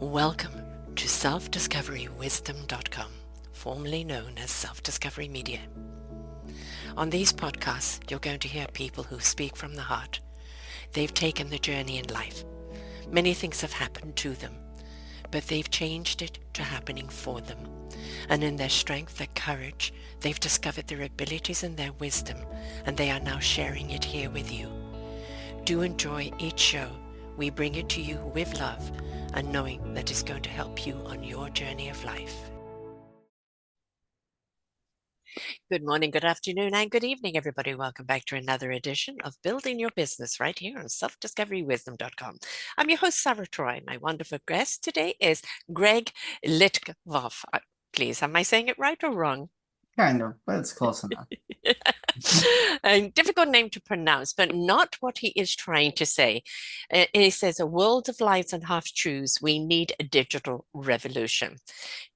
Welcome to selfdiscoverywisdom.com, formerly known as Self-Discovery Media. On these podcasts, you're going to hear people who speak from the heart. They've taken the journey in life. Many things have happened to them, but they've changed it to happening for them. And in their strength, their courage, they've discovered their abilities and their wisdom, and they are now sharing it here with you. Do enjoy each show. We bring it to you with love and knowing that it's going to help you on your journey of life. Good morning, good afternoon, and good evening, everybody. Welcome back to another edition of Building Your Business right here on selfdiscoverywisdom.com. I'm your host, Sarah Troy. My wonderful guest today is Greg Litvinov. Please, am I saying it right or wrong? Kind of, but it's close enough. A difficult name to pronounce, but not what he is trying to say. He says, a world of lies and half-truths, we need a digital revolution.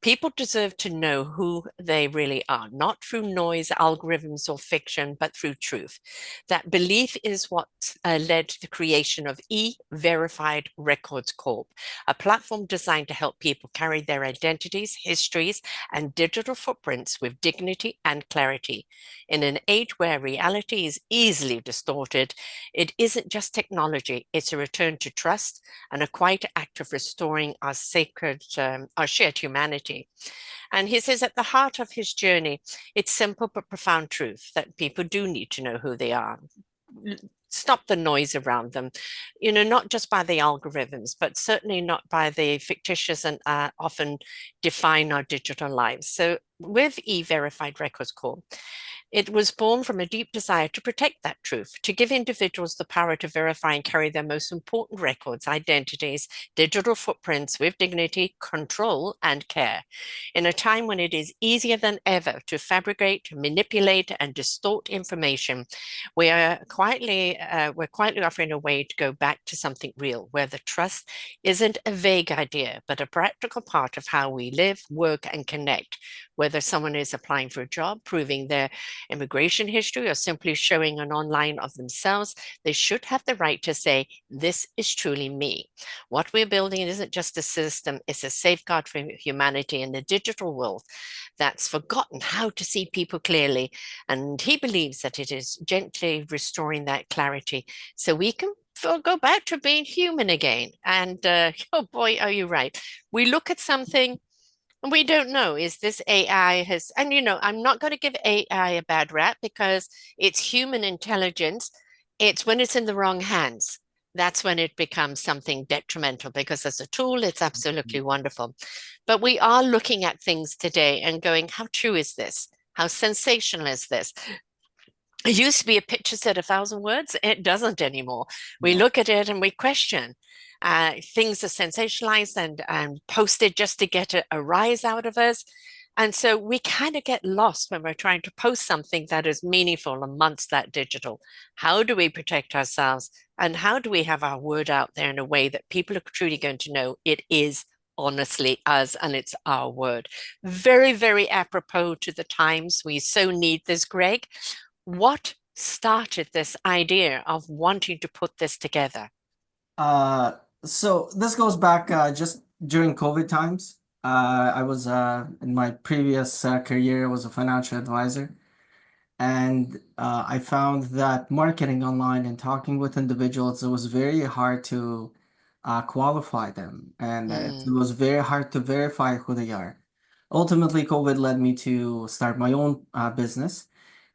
People deserve to know who they really are, not through noise, algorithms, or fiction, but through truth. That belief is what led to the creation of E-Verified Records Corp, a platform designed to help people carry their identities, histories, and digital footprints with dignity and clarity. In an age where reality is easily distorted, it isn't just technology, it's a return to trust and a quiet act of restoring our sacred, our shared humanity. And he says at the heart of his journey, it's simple but profound truth that people do need to know who they are. Stop the noise around them, not just by the algorithms, but certainly not by the fictitious and often define our digital lives. So with E-Verified Records Corp, it was born from a deep desire to protect that truth, to give individuals the power to verify and carry their most important records, identities, digital footprints with dignity, control, and care. In a time when it is easier than ever to fabricate, manipulate, and distort information, we're quietly offering a way to go back to something real, where the trust isn't a vague idea, but a practical part of how we live, work, and connect. Whether someone is applying for a job, proving their immigration history, or simply showing an online of themselves, they should have the right to say, this is truly me. What we're building isn't just a system, it's a safeguard for humanity in a digital world that's forgotten how to see people clearly. And he believes that it is gently restoring that clarity so we can go back to being human again. And oh boy, are you right. We look at something and we don't know, is this AI has, and I'm not going to give AI a bad rap because it's human intelligence. It's when it's in the wrong hands. That's when it becomes something detrimental, because as a tool, it's absolutely wonderful. But we are looking at things today and going, how true is this? How sensational is this? It used to be a picture said 1,000 words. It doesn't anymore. We Yeah. look at it and we question. Things are sensationalized and posted just to get a rise out of us. And so we kind of get lost when we're trying to post something that is meaningful amongst that digital. How do we protect ourselves? And how do we have our word out there in a way that people are truly going to know it is honestly us and it's our word? Very, very apropos to the times. We so need this, Greg. What started this idea of wanting to put this together? Uh, so this goes back just during COVID times. I was in my previous career, I was a financial advisor, and I found that marketing online and talking with individuals, it was very hard to qualify them, and it Mm, was very hard to verify who they are. Ultimately, COVID led me to start my own business,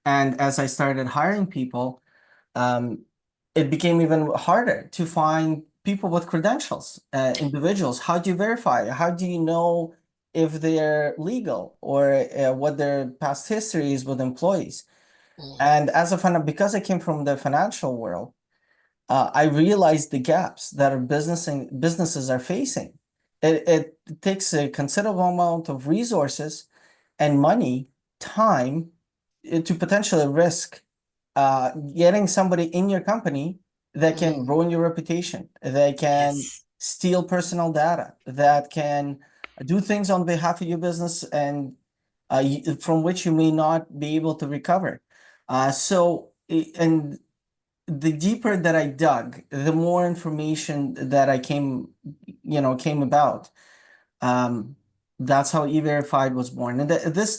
and as I started hiring people, um, it became even harder to find people with credentials, individuals. How do you verify? How do you know if they're legal or what their past history is with employees? mm, And because I came from the financial world, I realized the gaps that businesses are facing. It takes a considerable amount of resources and money, time to potentially risk getting somebody in your company that can mm. ruin your reputation, that can Yes. steal personal data, that can do things on behalf of your business and from which you may not be able to recover. And the deeper that I dug, the more information that I came about. Um, that's how E-Verified was born. And this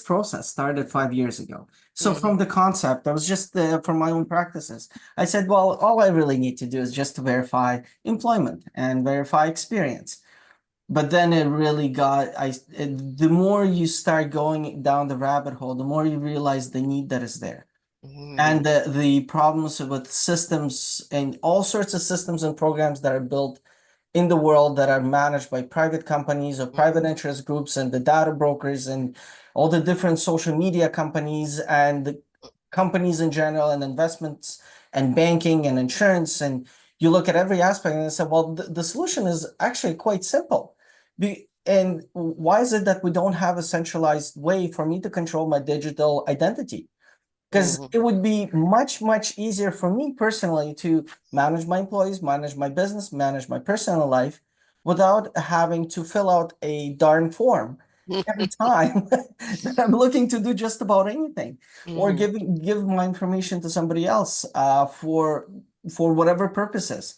process started 5 years ago. So Hmm. from the concept, I was just from my own practices. I said, well, all I really need to do is just to verify employment and verify experience. But then it really the more you start going down the rabbit hole, the more you realize the need that is there Hmm. and the problems with systems and all sorts of systems and programs that are built in the world that are managed by private companies or private interest groups and the data brokers and all the different social media companies and the companies in general and investments and banking and insurance. And you look at every aspect and say, well, the solution is actually quite simple. And why is it that we don't have a centralized way for me to control my digital identity? Because Hmm. it would be much, much easier for me personally to manage my employees, manage my business, manage my personal life without having to fill out a darn form every time that I'm looking to do just about anything or Hmm. give my information to somebody else for whatever purposes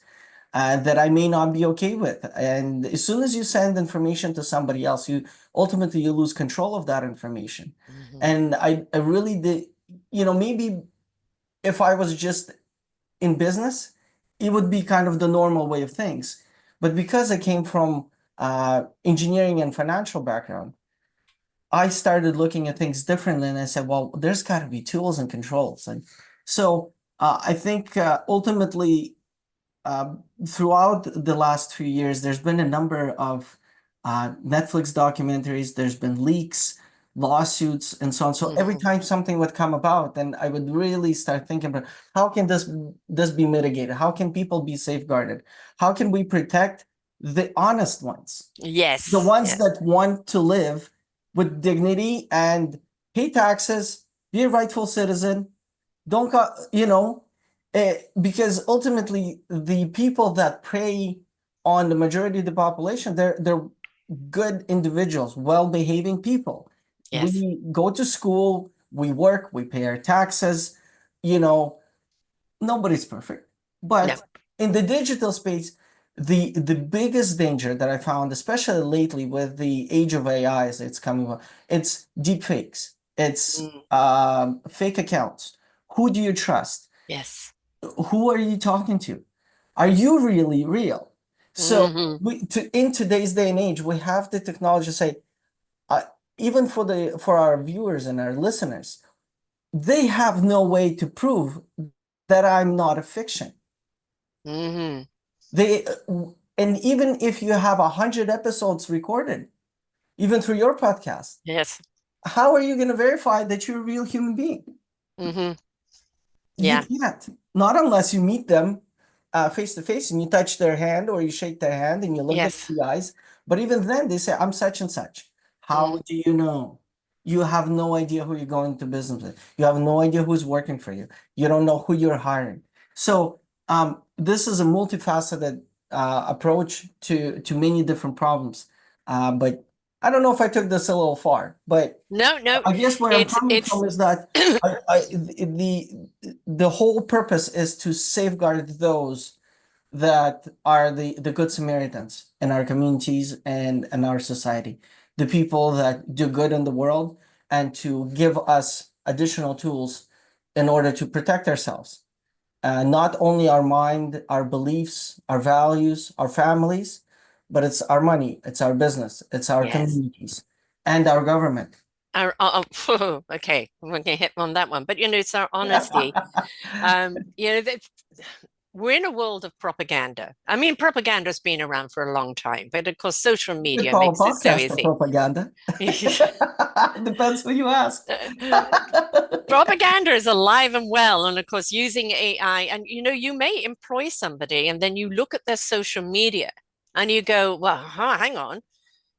that I may not be okay with. And as soon as you send information to somebody else, you ultimately you lose control of that information. Hmm. And I really did, maybe if I was just in business, it would be kind of the normal way of things. But because I came from engineering and financial background, I started looking at things differently, and I said, well, there's got to be tools and controls. And so I think ultimately throughout the last few years, there's been a number of Netflix documentaries, there's been leaks, lawsuits, and so on. So every Hmm. time something would come about, then I would really start thinking about how can this be mitigated? How can people be safeguarded? How can we protect the honest ones? The Yes, ones yes, that want to live with dignity and pay taxes, be a rightful citizen, don't go, because ultimately the people that prey on the majority of the population, they're good individuals, well-behaving people. yes. We go to school, we work, we pay our taxes, you know, nobody's perfect. No. But in the digital space, the biggest danger that I found, especially lately with the age of AI as it's coming up, it's deep fakes. It's Mm. fake accounts. Who do you trust? Yes. Who are you talking to? Are you really real? So Hmm. in today's day and age, we have the technology to say, uh, even for our viewers and our listeners, they have no way to prove that I'm not a fiction. Hmm. They and even if you have 100 episodes recorded, even through your podcast, Yes. how are you going to verify that you're a real human being? Hmm. You Yeah. can't. Not unless you meet them face to face and you touch their hand or you shake their hand and you look them Yes. in the eyes. But even then, they say, I'm such and such. How Mm. do you know? You have no idea who you're going to business with. You have no idea who's working for you. You don't know who you're hiring. So this is a multifaceted approach to many different problems. But I don't know if I took this a little far, but No, no. I guess where I'm coming It's from is that the whole purpose is to safeguard those that are the good Samaritans in our communities and in our society, the people that do good in the world, and to give us additional tools in order to protect ourselves. Not only our mind, our beliefs, our values, our families, but it's our money, it's our business, it's our yes. communities, and our government. Okay, I'm going to hit on that one. But it's our honesty. We're in a world of propaganda. I mean, propaganda's been around for a long time, but of course, social You could media call a makes it so podcast a easy. propaganda. Depends who you ask. Propaganda is alive and well, and of course, using AI. And you may employ somebody, and then you look at their social media, and you go, "Well, hang on,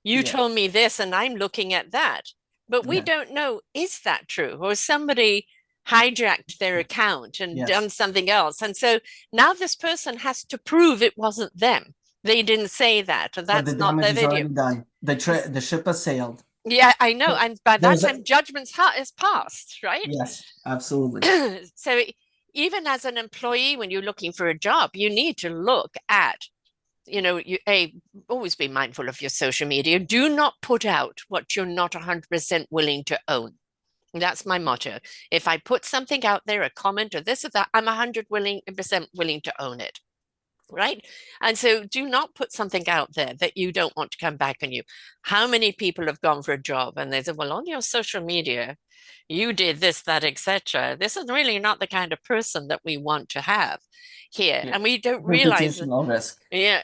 you Yeah, told me this, and I'm looking at that." But we yeah, don't know, is that true? Or somebody hijacked their account and done yes. something else. And so now this person has to prove it wasn't them. They didn't say that, or But the that's not damage their is video. already done. The ship has sailed. Yeah, I know. And by that There's a time, judgment's is passed, right? yes, absolutely. So even as an employee, when you're looking for a job, you need to look at, always be mindful of your social media. Do not put out what you're not 100% willing to own. That's my motto. If I put something out there, a comment or this or that, I'm 100% willing to own it. Right. And so do not put something out there that you don't want to come back on you. How many people have gone for a job and they said, well, on your social media, you did this, that, etc. This is really not the kind of person that we want to have here. Yeah. And we don't realize that, Reputational risk. yeah,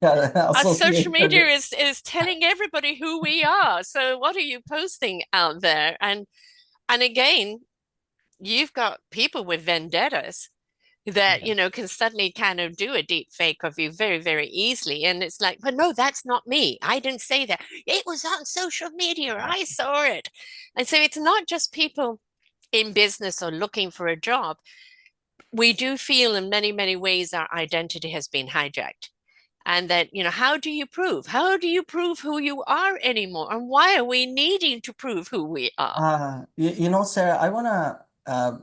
Yeah, our social media associated. is telling everybody who we are. So what are you posting out there? And again, you've got people with vendettas that Yeah. can suddenly kind of do a deep fake of you very, very easily. And it's like, but no, that's not me. I didn't say that. It was on social media. I saw it. And so it's not just people in business or looking for a job. We do feel in many, many ways our identity has been hijacked. And that, how do you prove? How do you prove who you are anymore? And why are we needing to prove who we are? Sarah, I want to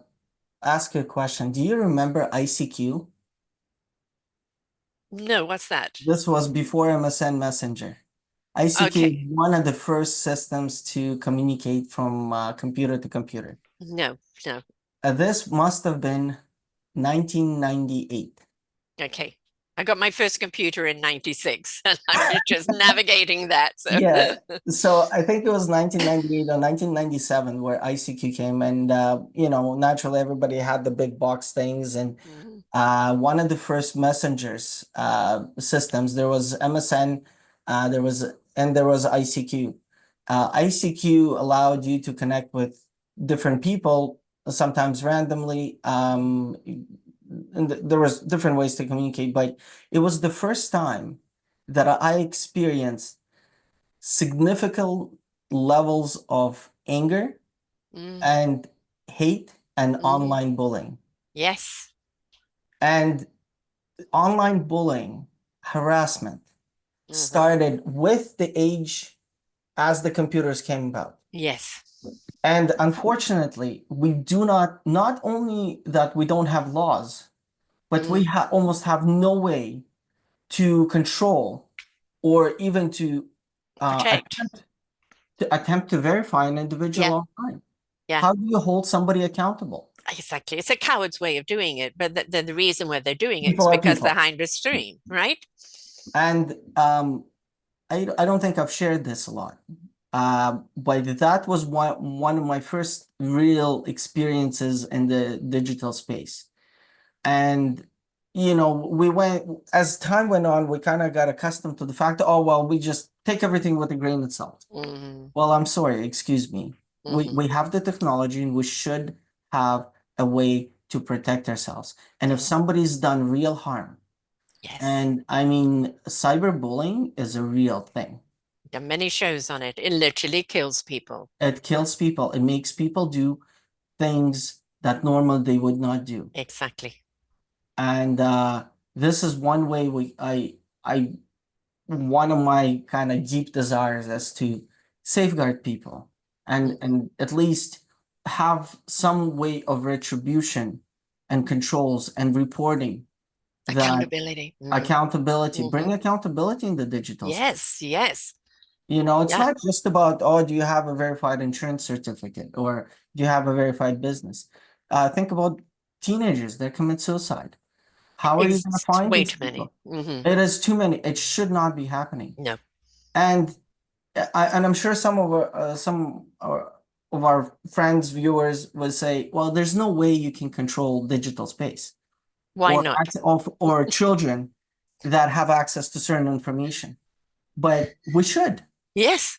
ask you a question. Do you remember ICQ? No, what's that? This was before MSN Messenger. ICQ is Okay. one of the first systems to communicate from computer to computer. No, no. This must have been 1998. Okay. I got my first computer in 96 and I'm just navigating that. So Yeah, so I think it was 1998 or 1997 where ICQ came, and naturally everybody had the big box things, and Mhm. one of the first messengers systems, there was MSN, there was ICQ. ICQ allowed you to connect with different people, sometimes randomly. And there was different ways to communicate, but it was the first time that I experienced significant levels of anger Mm, and hate and mhm. online bullying. Yes. And online bullying, harassment Mhm. started with the age as the computers came about. Yes. And unfortunately, we do not only that we don't have laws, but we Mm. almost have no way to control or even to Protect. attempt to verify an Yeah. individual online. Yeah. How do you hold somebody accountable? Exactly. It's a coward's way of doing it, but the reason why they're doing it is People are because they're people. behind the stream, right? And I don't think I've shared this a lot. But that was one of my first real experiences in the digital space. And we went as time went on, we kind of got accustomed to the fact that, oh well, we just take everything with a grain of salt. Mm-hmm. Well, I'm sorry, excuse me. Mm-hmm. We have the technology and we should have a way to protect ourselves. And if Mm. somebody's done real harm, Yes. and I mean, cyberbullying is a real thing. There are many shows on it. It literally kills people. It kills people. It makes people do things that normally they would not do. Exactly. And this is one way I one of my kind of deep desires is to safeguard people Mm. and at least have some way of retribution and controls and reporting that Accountability. Mm. accountability, Mm-hmm. bring accountability in the digital space. Yes. Yes. It's Yeah. not just about, oh, do you have a verified insurance certificate or do you have a verified business? Think about teenagers that commit suicide. How are you going to It's find way these too many. people? Mm-hmm. It is too many. It should not be happening. No. And I'm sure of our friends, viewers will say, well, there's no way you can control digital space Why not? or children that have access to certain information. But we should. Yes.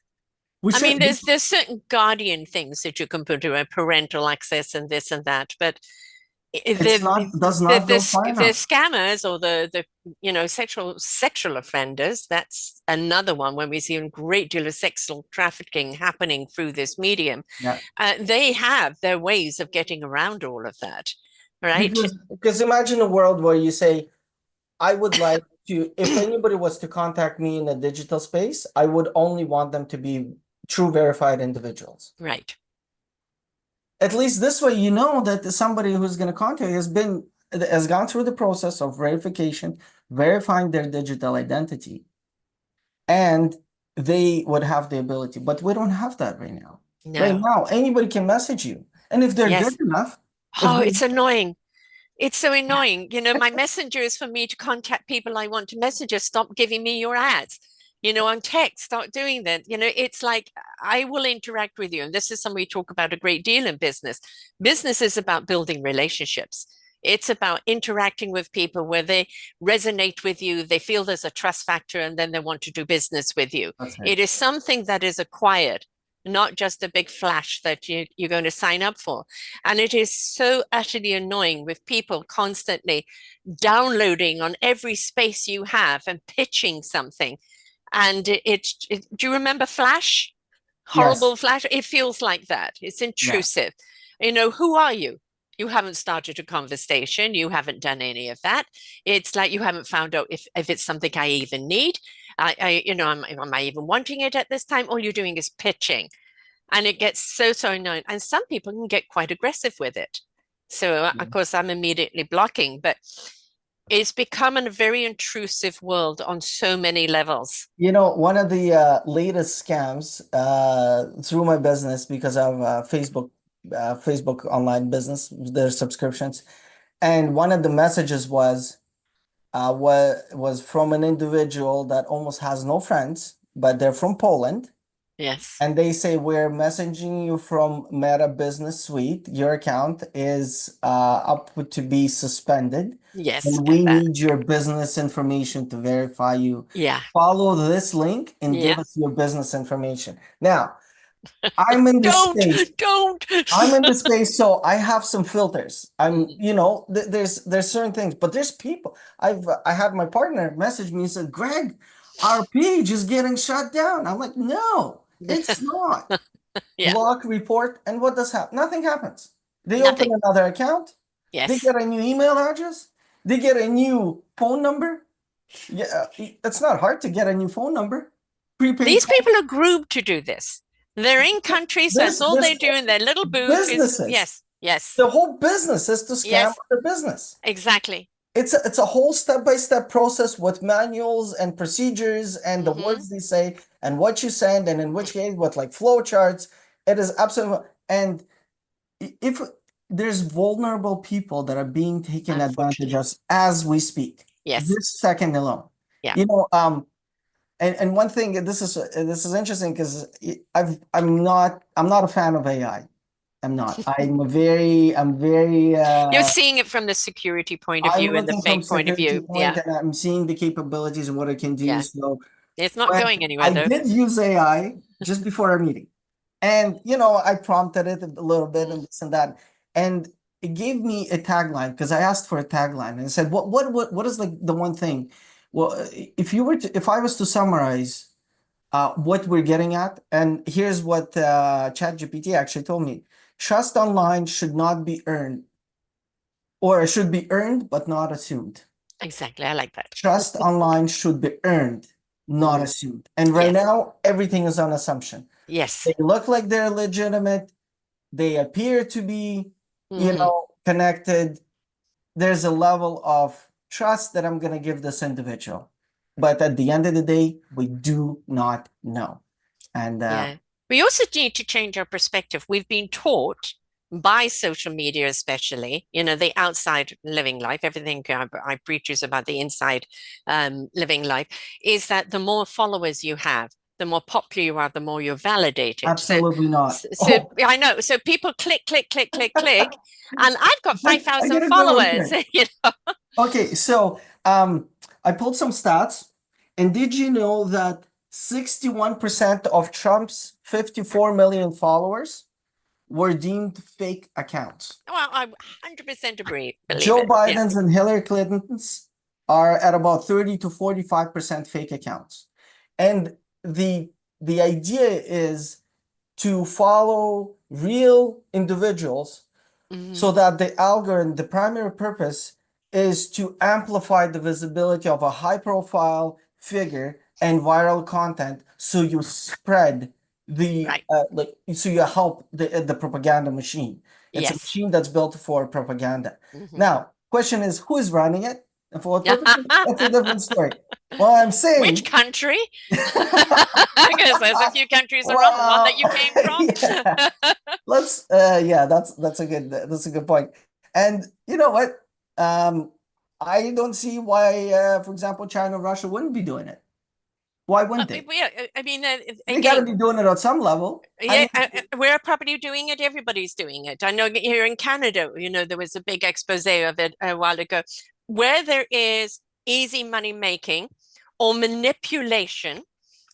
We I mean, should. there's certain guardian things that you can put to a parental access and this and that, but It's the not does not go far the enough. scammers or the sexual offenders, that's another one when we see a great deal of sexual trafficking happening through this medium. Yeah. They have their ways of getting around all of that, right? Because imagine a world where you say, I would like to, if anybody was to contact me in a digital space, I would only want them to be true verified individuals. Right. At least this way, you know that somebody who's going to contact you has gone through the process of verification, verifying their digital identity, and they would have the ability. But we don't have that right now. Right No. now, anybody can message you, and if they're good Yes. enough, if Oh, they it's annoying. It's so annoying. My messenger is for me to contact people I want to message. Stop giving me your ads. On text, start doing that. It's like I will interact with you. And this is something we talk about a great deal in business. Business is about building relationships. It's about interacting with people where they resonate with you, they feel there's a trust factor, and then they want to do business with you. that's it. It is something that is acquired, not just a big flash that you're going to sign up for. And it is so utterly annoying with people constantly downloading on every space you have and pitching something. And do you remember Flash? Yes. Horrible Flash? It feels like that. It's Yeah. intrusive. Who are you? You haven't started a conversation. You haven't done any of that. It's like you haven't found out if it's something I even need. Am I even wanting it at this time? All you're doing is pitching, and it gets so annoying. And some people can get quite aggressive with it. So of course I'm immediately blocking, but it's become a very intrusive world on so many levels. One of the latest scams through my business because of Facebook online business, their subscriptions, and one of the messages was from an individual that almost has no friends, but they're from Poland. Yes. And they say, we're messaging you from Meta Business Suite. Your account is up to be suspended. Yes, And get we that. need your business information to verify you. Yeah. Follow this link and give Yeah. us your business information. Now, I'm in this Don't, space. don't. I'm in this space, so I have some filters. Mm. There's certain things, but there's people. I had my partner message me and said, Greg, our page is getting shut down. I'm like, no, it's not. Yeah. Block report, and what does happen? Nothing happens. They open Nothing. another account. They Yes. get a new email address. They get a new phone number. Yeah, it's not hard to get a new phone number. Prepaid These phone. people are groomed to do this. They're in countries, that's all There's they do in their little booth is businesses. yes, yes, The whole business is to scam yes, other business. exactly. It's a whole step-by-step process with manuals and procedures and the Hmm. words they say and what you send and in which case with like flow charts. It is absolutely, and if there's vulnerable people that are being taken advantage Unfortunately. of as we speak, Yes. this second alone, Yeah. you know, and one thing, this is interesting because I'm not a fan of AI. I'm not. I'm very You're seeing it from the security point of I'm view and the looking from fake point of security view. point Yeah. and I'm seeing the capabilities and what it can do. Yeah. So It's not when going anywhere I though. did use AI just before our meeting, and I prompted it a little bit Mm. and this and that, and it gave me a tagline because I asked for a tagline and it said, what is like the one thing? Well, if I was to summarize what we're getting at, and here's what ChatGPT actually told me: trust online should not be earned, or it should be earned but not assumed. Exactly. I like that. Trust online should be earned, not Mm. assumed. And right Yes. now, everything is on assumption. Yes. They look like they're legitimate. They appear to be, Hmm. connected. There's a level of trust that I'm going to give this individual. But at the end of the day, we do not know. And Yeah. We also need to change our perspective. We've been taught by social media, especially, the outside living life, everything I preach is about the inside living life, is that the more followers you have, the more popular you are, the more you're validated. So, absolutely not. so Oh, I know. So people click, click, click, click, click, and I've got I 5,000 get a good one followers. here. Okay, so I pulled some stats, and did you know that 61% of Trump's 54 million followers were deemed fake accounts? Well, I 100% agree, believe Joe it. Yeah. Biden's and Hillary Clinton's are at about 30 to 45% fake accounts. And the idea is to follow real individuals Hmm. so that the algorithm, the primary purpose is to amplify the visibility of a high profile figure and viral content so you spread the Right. like so you help the propaganda machine. It's a Yes. machine that's built for propaganda. Hmm. Now, question is who is running it and for what purpose? That's a different story. Well, I'm Which saying country? Because there's a few countries around the one that well, you came from. yeah. Let's yeah, that's a good point. And you know what? Um, I don't see why, for example, China and Russia wouldn't be doing it. Why wouldn't they? I mean, They got to again, be doing it at some level. I yeah, mean, we're probably doing it. Everybody's doing it. I know here in Canada, there was a big expose of it a while ago, where there is easy money making or manipulation.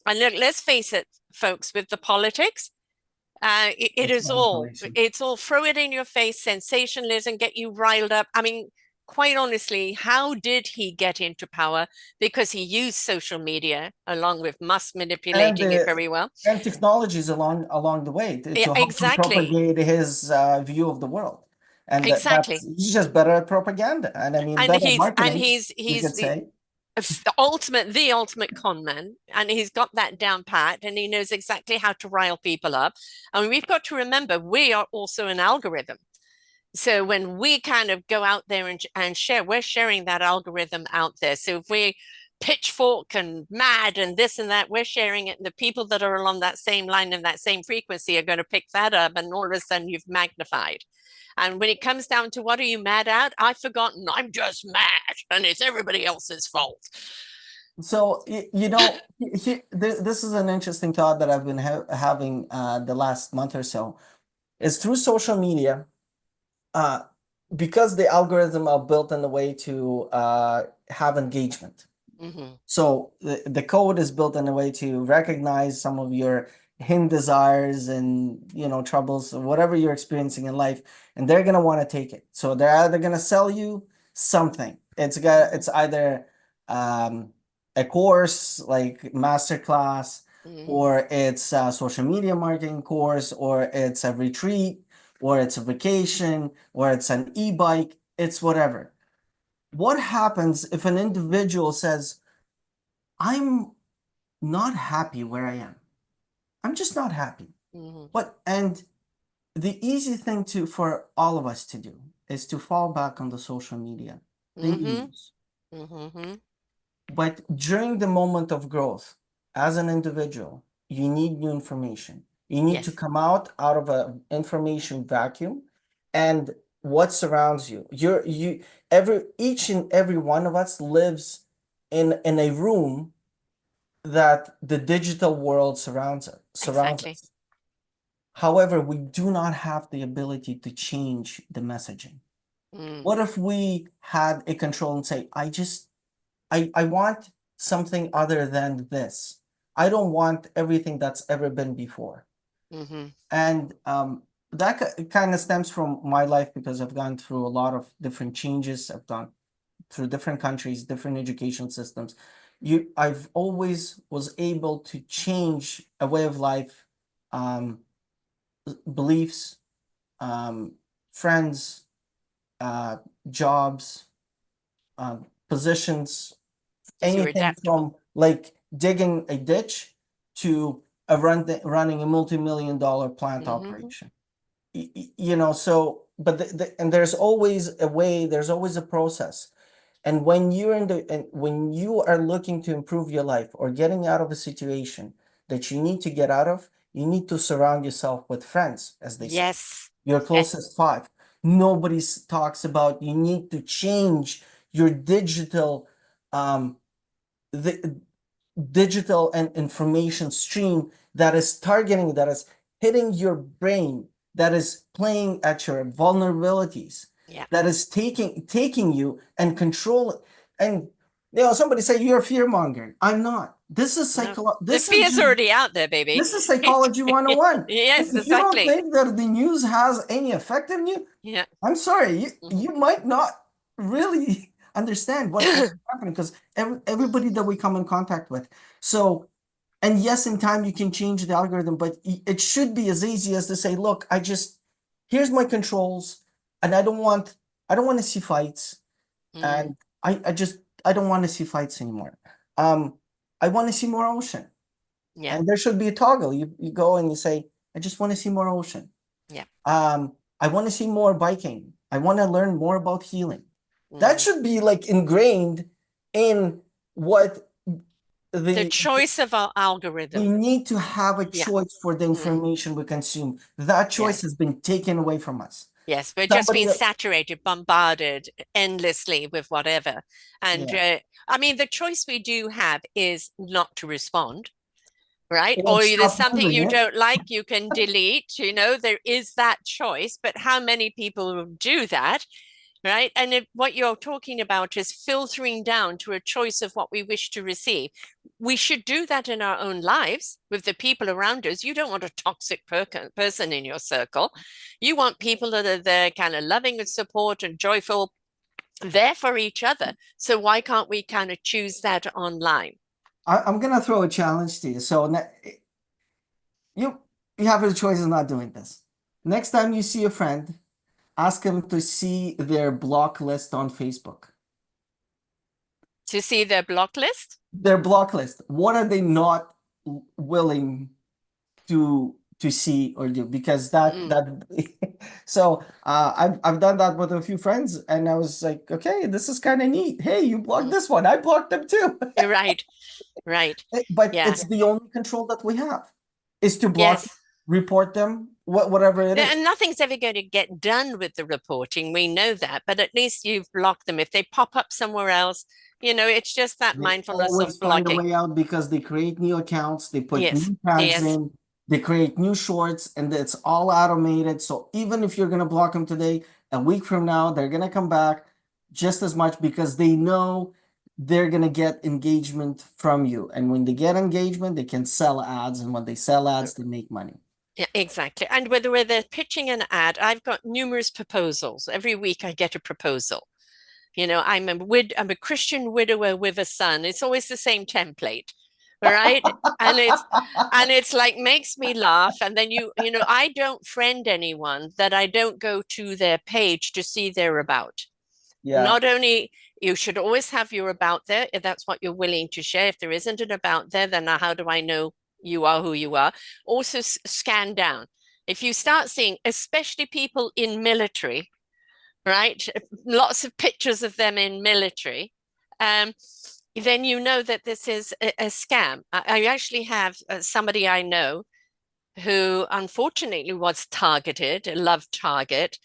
And let's face it, folks, with the politics, it it's is all manipulation. it's all throw it in your face, sensationalism, get you riled up. I mean, quite honestly, how did he get into power? Because he used social media along with mass And manipulating it the very well. technologies along the way Yeah, to help him exactly. propagate his view of the world. And that's Exactly. he's just better at propaganda. And I mean, And better at he's and marketing, he's we he's could say. the ultimate con man, and he's got that down pat, and he knows exactly how to rile people up. I mean, we've got to remember we are also an algorithm. So when we kind of go out there and share, we're sharing that algorithm out there. So if we pitchfork and mad and this and that, we're sharing it. And the people that are along that same line and that same frequency are going to pick that up. And all of a sudden you've magnified. And when it comes down to what are you mad at? I've forgotten. I'm just mad and it's everybody else's fault. So you know, this is an interesting thought that I've been having the last month or so. Is through social media, uh, because the algorithm are built in a way to have engagement. Mm-hmm. So the code is built in a way to recognize some of your hidden desires and troubles or whatever you're experiencing in life, and they're gonna want to take it. So they're either gonna sell you something. Mm-hmm. It's either um, a course like masterclass, Mm-hmm. or it's a social media marketing course, or it's a retreat, or it's a vacation, or it's an e-bike. It's whatever. What happens if an individual says, I'm not happy where I am. I'm just not happy. Mm-hmm. And the easy thing for all of us to do is to fall back on the social media, the Mm-hmm. news. Mm-hmm. But during the moment of growth, as an individual, you need new information. You need to Yes, come out of an information vacuum and what surrounds you. Each and every one of us lives in a room that the digital world surrounds exactly. us. However, we do not have the ability to change the messaging. Mm. What if we had a control and say, I want something other than this. I don't want everything that's ever been before. Mm-hmm. And that kind of stems from my life because I've gone through a lot of different changes. I've gone through different countries, different education systems. I've always was able to change a way of life, um, beliefs, um, friends, uh, jobs, positions, Because you're anything adaptable. from like digging a ditch to running a multi-million-dollar plant Mm-hmm. operation. So but and there's always a way, there's always a process. And when you are looking to improve your life or getting out of a situation that you need to get out of, you need to surround yourself with friends, as they say, Yes. your Yes. closest five. Nobody talks about you need to change your um, the digital and information stream that is hitting your brain, that is playing at your vulnerabilities, Yeah. that is taking you and control. And somebody say you're a fear monger. I'm not. This is No. psycholo The this is fear's just already out there, baby. this is psychology 101. Yes, If you don't exactly. think that the news has any effect on you, Yeah. I'm sorry, Mhm. you might not really understand what's happening because everybody that we come in contact with. So, and yes, in time you can change the algorithm, but it should be as easy as to say, look, here's my controls, and I don't want to see fights, Mm. and I don't want to see fights anymore. Um, I want to see more ocean. Yeah. And there should be a toggle. You go and you say, I just want to see more ocean. Yeah. I want to see more biking. I want to learn more about healing. That Mm. should be like ingrained in what The the choice of our we algorithm. need to have a Yeah. choice for the Mm. information we consume. That choice Yes. has been taken away from us. Yes. We're just Somebody, being saturated, bombarded endlessly with whatever. And yeah, I mean, the choice we do have is not to respond, right? or Or there's stop something using you it. don't like, you can delete, there is that choice. But how many people do that? Right. And if what you're talking about is filtering down to a choice of what we wish to receive, we should do that in our own lives with the people around us. You don't want a toxic person in your circle. You want people that are there kind of loving and support and joyful, there for each other. So why can't we kind of choose that online? I'm gonna throw a challenge to you. So you you have a choice of not doing this. Next time you see a friend, ask them to see their block list on Facebook. To see their block list? Their block list. What are they not willing to see or do? Because Mm. so I've done that with a few friends, and I was like, okay, this is kind of neat. Hey, you blocked Mm. this one. I blocked them too. You're right. Right. But Yeah. it's the only control that we have is to block, Yes. report them, whatever it is. And nothing's ever going to get done with the reporting. We know that, but at least you've blocked them. If they pop up somewhere else, it's just that They mindfulness of always find a blocking. way out because they create new accounts, they put Yes, new tags yes, in, they create new shorts, and it's all automated. So even if you're gonna block them today, a week from now, they're gonna come back just as much because they know they're gonna get engagement from you. And when they get engagement, they can sell ads, and when they sell ads, they make money. yeah, exactly. And whether they're pitching an ad, I've got numerous proposals. Every week I get a proposal. I'm a Christian widower with a son. It's always the same template, right? And it's like makes me laugh. And then I don't friend anyone that I don't go to their page to see their about. Yeah, Not only you should always have your about there if that's what you're willing to share. If there isn't an about there, then how do I know you are who you are? Also, scan down. If you start seeing, especially people in military, right? Lots of pictures of them in military. Um, then you know that this is a scam. I actually have somebody I know who unfortunately was targeted, a love target.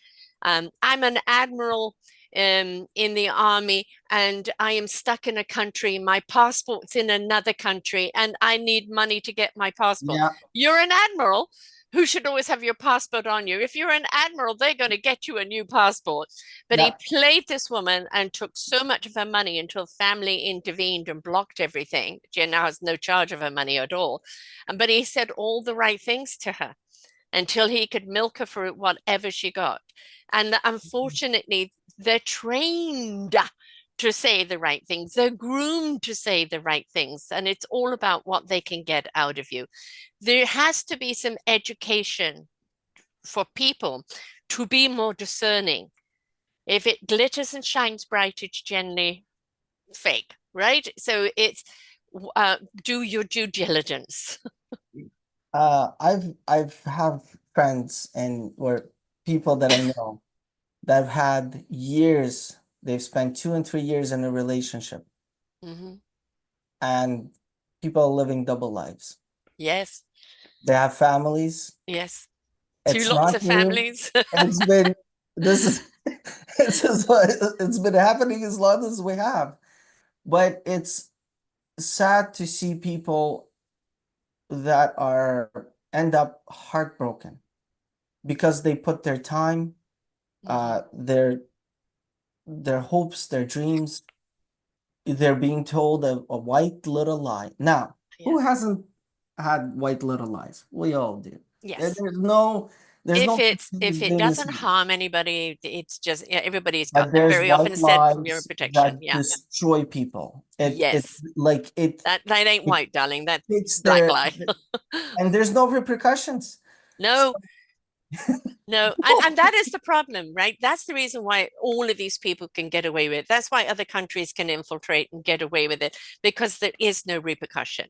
I'm an admiral in the army, and I am stuck in a country. My passport's in another country, and I need money to get my passport. yeah, You're an admiral who should always have your passport on you. If you're an admiral, they're going to get you a new passport. But he yeah. played this woman and took so much of her money until family intervened and blocked everything. She now has no charge of her money at all. But he said all the right things to her until he could milk her for whatever she got. And unfortunately, they're trained to say the right things. They're groomed to say the right things. And it's all about what they can get out of you. There has to be some education for people to be more discerning. If it glitters and shines bright, it's generally fake, right? So it's do your due diligence. I've have friends and where people that I know that have had years, they've spent 2 and 3 years in a relationship, Mhm. and people are living double lives. Yes, They have families. yes. Two It's lots not of new. families. It's been this is this is what it's been happening as long as we have. But it's sad to see people that are end up heartbroken because they put their time, Mhm. their hopes, their dreams, they're being told a white little lie. Now, Yeah. who hasn't had white little lies? We all do. There- Yes. There's no there's If no such it's thing if as it being doesn't innocent. harm anybody, it's just everybody's got But that. there's Very often white said from your lies protection. that Yeah. destroy people. It Yes. like That ain't it white, darling. That's takes black their lie. and there's no repercussions. So No, no. And that is the problem, right? That's the reason why all of these people can get away with it. That's why other countries can infiltrate and get away with it because there is no repercussion.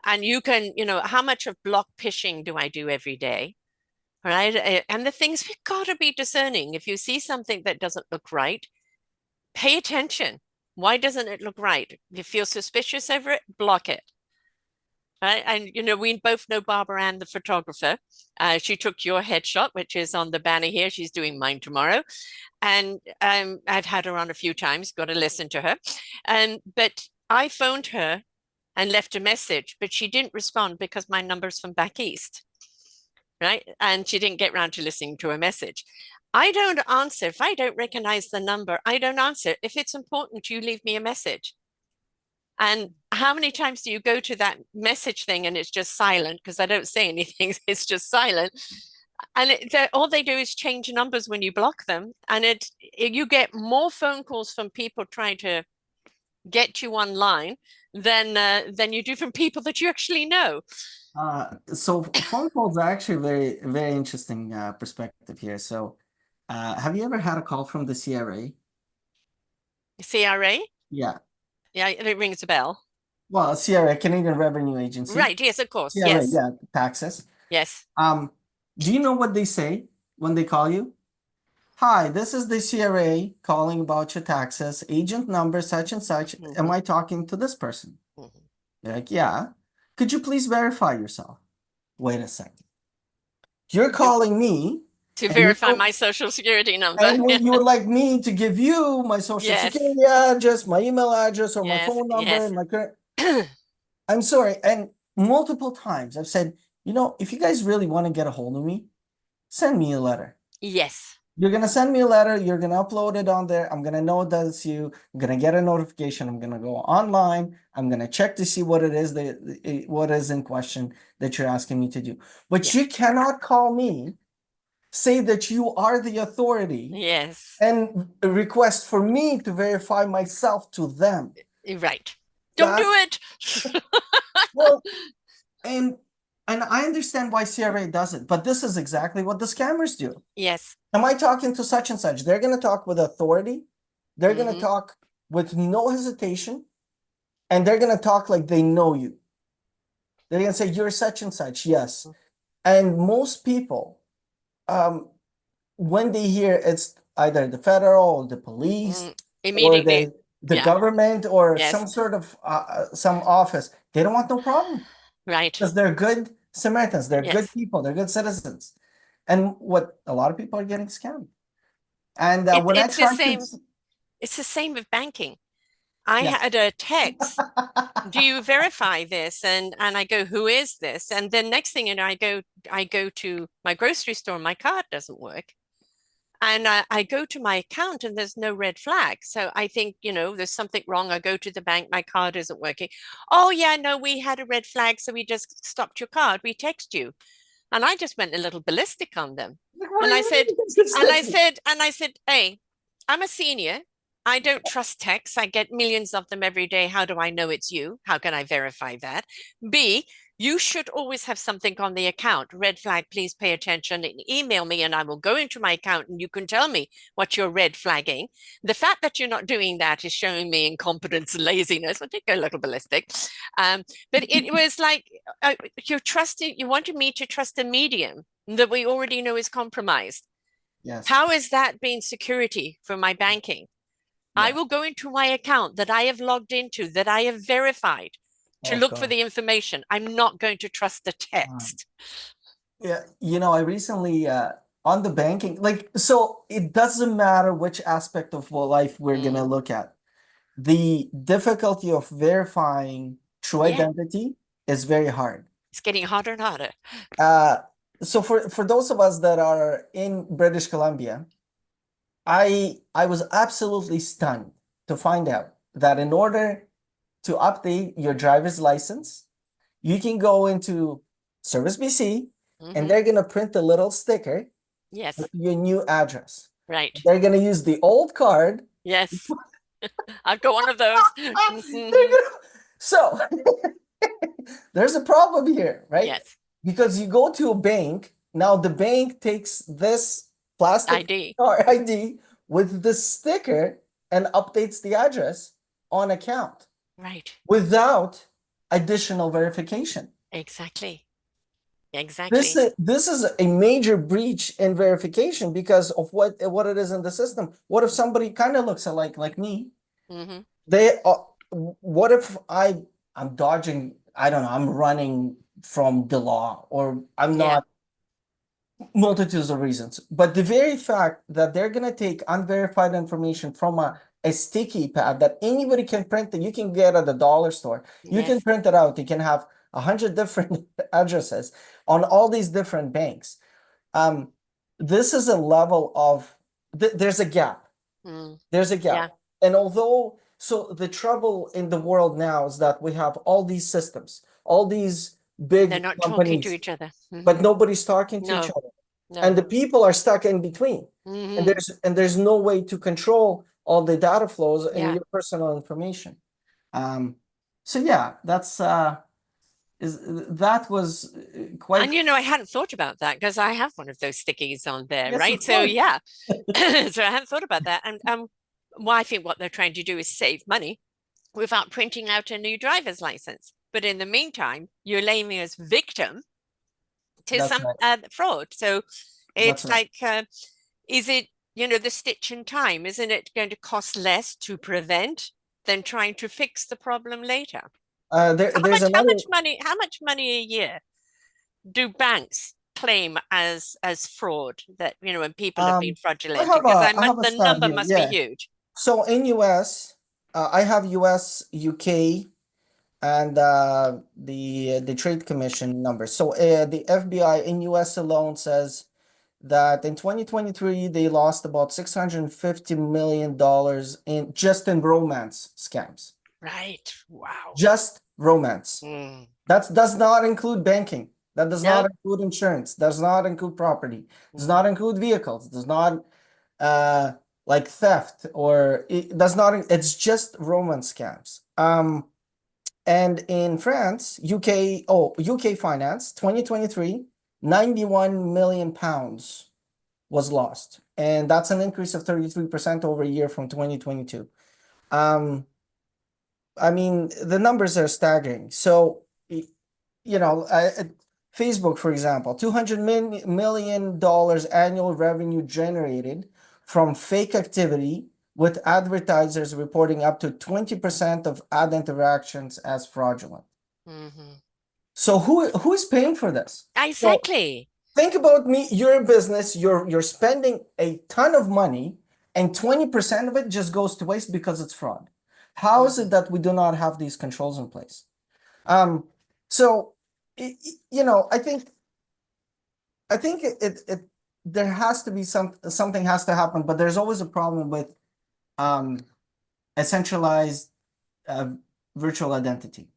And you can, how much of block phishing do I do every day? Right. And the things we've got to be discerning. If you see something that doesn't look right, pay attention. Why doesn't it look right? You feel suspicious over it, block it. Right. And, we both know Barbara Ann, the photographer. She took your headshot, which is on the banner here. She's doing mine tomorrow. And I've had her on a few times, got to listen to her. But I phoned her and left a message, but she didn't respond because my number's from back east. Right. And she didn't get round to listening to a message. I don't answer. If I don't recognize the number, I don't answer. If it's important, you leave me a message. And how many times do you go to that message thing and it's just silent because I don't say anything, it's just silent. And all they do is change numbers when you block them. And you get more phone calls from people trying to get you online than you do from people that you actually know. So phone calls are actually very, very interesting perspective here. So have you ever had a call from the CRA? CRA? Yeah. Yeah, it rings a bell. Well, CRA, Canadian Revenue Agency. Right, yes, of course. CRA, Yes. yeah, taxes. Yes. Do you know what they say when they call you? Hi, this is the CRA calling about your taxes, agent number such and such. Am I talking to this person? You're like, yeah. Could you please verify yourself? Wait a second. You're calling me to verify my social security number. And you would like me to give you my social Yes. security address, my email address, or my Yes, phone number, yes. and my current. I'm sorry. And multiple times I've said, if you guys really want to get a hold of me, send me a letter. Yes. You're going to send me a letter. You're going to upload it on there. I'm going to know that it's you. I'm going to get a notification. I'm going to go online. I'm going to check to see what it is what is in question that you're asking me to do. But Yes. you cannot call me, say that you are the authority. Yes. And request for me to verify myself to them. Right. Don't do it. Well, and I understand why CRA does it, but this is exactly what the scammers do. Yes. Am I talking to such and such? They're going to talk with authority. They're going to talk with no hesitation. And they're going to talk like they know you. They're going to say, you're such and such. Yes. And most people, when they hear it's either the federal or the police or the government or some sort of some office, they don't want no problem. Right. Because they're good Samaritans. They're good people. They're good citizens. And what a lot of people are getting scammed. And when I tried to... It's the same with banking. I had a text, do you verify this? And I go, who is this? And then next thing you know, I go to my grocery store and my card doesn't work. And I go to my account and there's no red flag. So I think, there's something wrong. I go to the bank, my card isn't working. Oh, yeah, no, we had a red flag. So we just stopped your card. We text you. And I just went a little ballistic on them. And I said, hey, I'm a senior. I don't trust texts. I get millions of them every day. How do I know it's you? How can I verify that? B, you should always have something on the account. Red flag, please pay attention and email me and I will go into my account and you can tell me what you're red flagging. The fact that you're not doing that is showing me incompetence and laziness. I did go a little ballistic. But it was like, you wanted me to trust a medium that we already know is compromised. Yes. How is that being security for my banking? Yeah. I will go into my account that I have logged into, that I have verified to look for the information. I'm not going to trust the text. Yeah, I recently on the banking, so it doesn't matter which aspect of life we're gonna look at. The difficulty of verifying true identity is very hard. It's getting harder and harder. So for those of us that are in British Columbia, I was absolutely stunned to find out that in order to update your driver's license, you can go into Service BC and they're going to print a little sticker with your new address. Right. They're going to use the old card. Yes. I've got one of those. So there's a problem here, right? Yes. Because you go to a bank, now the bank takes this plastic ID with the sticker and updates the address on account. Right. Without additional verification. Exactly. This Exactly. is this is a major breach in verification because of what it is in the system. What if somebody kind of looks alike like me? Hmm. They what if I'm dodging, I don't know, I'm running from the law or I'm Yeah. not, multitudes of reasons. But the very fact that they're going to take unverified information from a sticky pad that anybody can print, that you can get at the dollar store, you can Yes. print it out. You can have 100 different addresses on all these different banks. Um, this is a level of, there's a gap. Mm. There's a Yeah. gap. And although, so the trouble in the world now is that we have all these systems, all these They're big not talking to companies, each other. but nobody's talking to each No, other, and no. the people are stuck in between, and Hmm. there's no way to control all the data flows and Yeah. your personal information. um so yeah, that's is that was quite. And I hadn't thought about that because I have one of those stickies on there, Yes, right? of So course. yeah. So I hadn't thought about that. And well, I think what they're trying to do is save money without printing out a new driver's license. But in the meantime, you're laying as victim to That's some right. fraud. So That's it's right. like, is it, the stitch in time? Isn't it going to cost less to prevent than trying to fix the problem later? How There's much, how another. much money, how much money a year do banks claim as fraud, that when people have been fraudulent? Because I have a the stat number here. must be Yeah. huge. So in US, I have US, UK, and the Trade Commission numbers. So the FBI in US alone says that in 2023 they lost about $650 million in romance scams. Right. Wow. Just romance. Mm. That does not include banking. That does not No. include insurance. Does not include property. Does Mm. not include vehicles. Does not uh like theft, or it does not. It's just romance scams. And in France, UK finance, 2023, 91 million pounds was lost. And that's an increase of 33% over a year from 2022. Um, I mean, the numbers are staggering. So, Facebook, for example, $200 million annual revenue generated from fake activity, with advertisers reporting up to 20% of ad interactions as fraudulent. Hmm. So who is paying for this? So Exactly. think about me, you're a business, you're spending a ton of money, and 20% of it just goes to waste because it's fraud. How is Hmm. it that we do not have these controls in place? Um, so I think it there has to be something has to happen, but there's always a problem with um a centralized uh, virtual identity.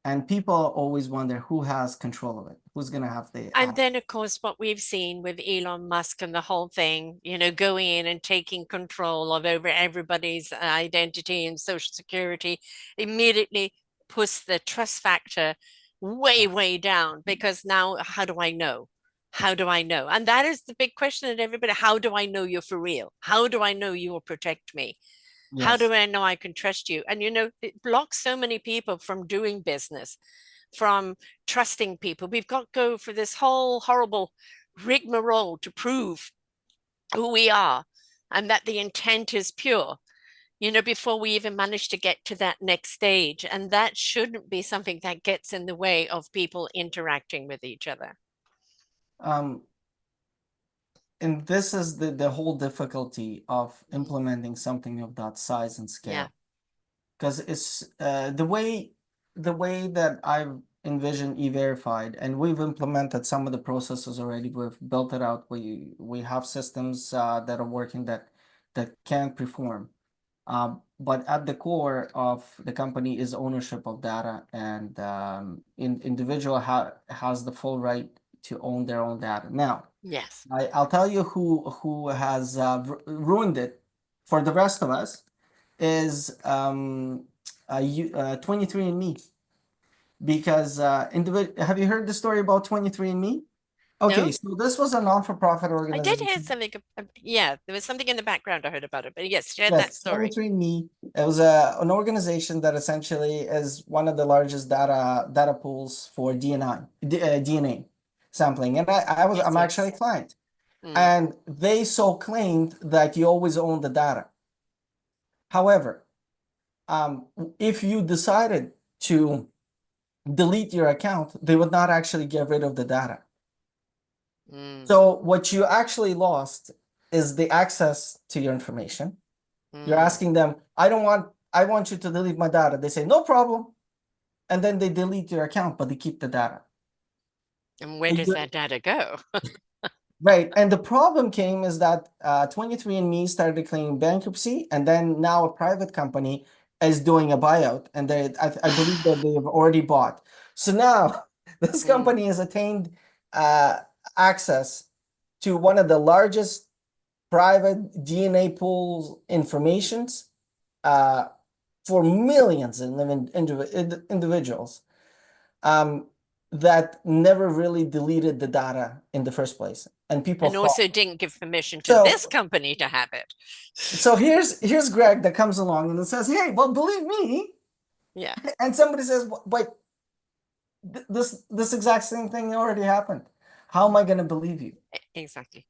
And people always wonder who has control of it, who's gonna have the And then, of course, what we've seen with Elon Musk and the whole thing, going in and taking control of over everybody's identity and social security, immediately puts the trust factor way, way down, because now, how do I know? How do I know? And that is the big question that everybody, how do I know you're for real? How do I know you will protect me? How yes. do I know I can trust you? And it blocks so many people from doing business, from trusting people. We've got to go for this whole horrible rigmarole to prove who we are and that the intent is pure, before we even manage to get to that next stage. And that shouldn't be something that gets in the way of people interacting with each other. Um, and this is the whole difficulty of implementing something of that size and Yeah. scale. Because it's the way that I've envisioned E-Verified, and we've implemented some of the processes already. We've built it out. We have systems that are working, that can perform. But at the core of the company is ownership of data, and individual has the full right to own their own data. Now, Yes. I'll tell you who has ruined it for the rest of us is 23andMe, because have you heard the story about 23andMe? Okay, No? so this was a non-for-profit I did hear organization. something. Yeah, there was something in the background I heard about it. But yes, share that Yes, story. 23andMe. It was an organization that essentially is one of the largest data pools for DNA sampling. And I'm Yes, actually a yes. client. Mm, And they so claimed that you always own the data. However, um, if you decided to delete your account, they would not actually get rid of the data. mm, So what you actually lost is the access to your information. You're mm. asking them, I want you to delete my data. They say, no problem. And then they delete your account, but they keep the data. And where And does that data go? right. And the problem came is that 23andMe started claiming bankruptcy, and then now a private company is doing a buyout, and I believe that they have already bought. So now this Mm. company has attained uh, access to one of the largest private DNA pools informations uh, for millions of individuals um, that never really deleted the data in the first place, and people And thought also didn't give permission to this so. company to have it. So here's Greg that comes along and says, "Hey, well, believe me," Yeah, and somebody says, "But this exact same thing already happened. How am I going to believe you?" exactly.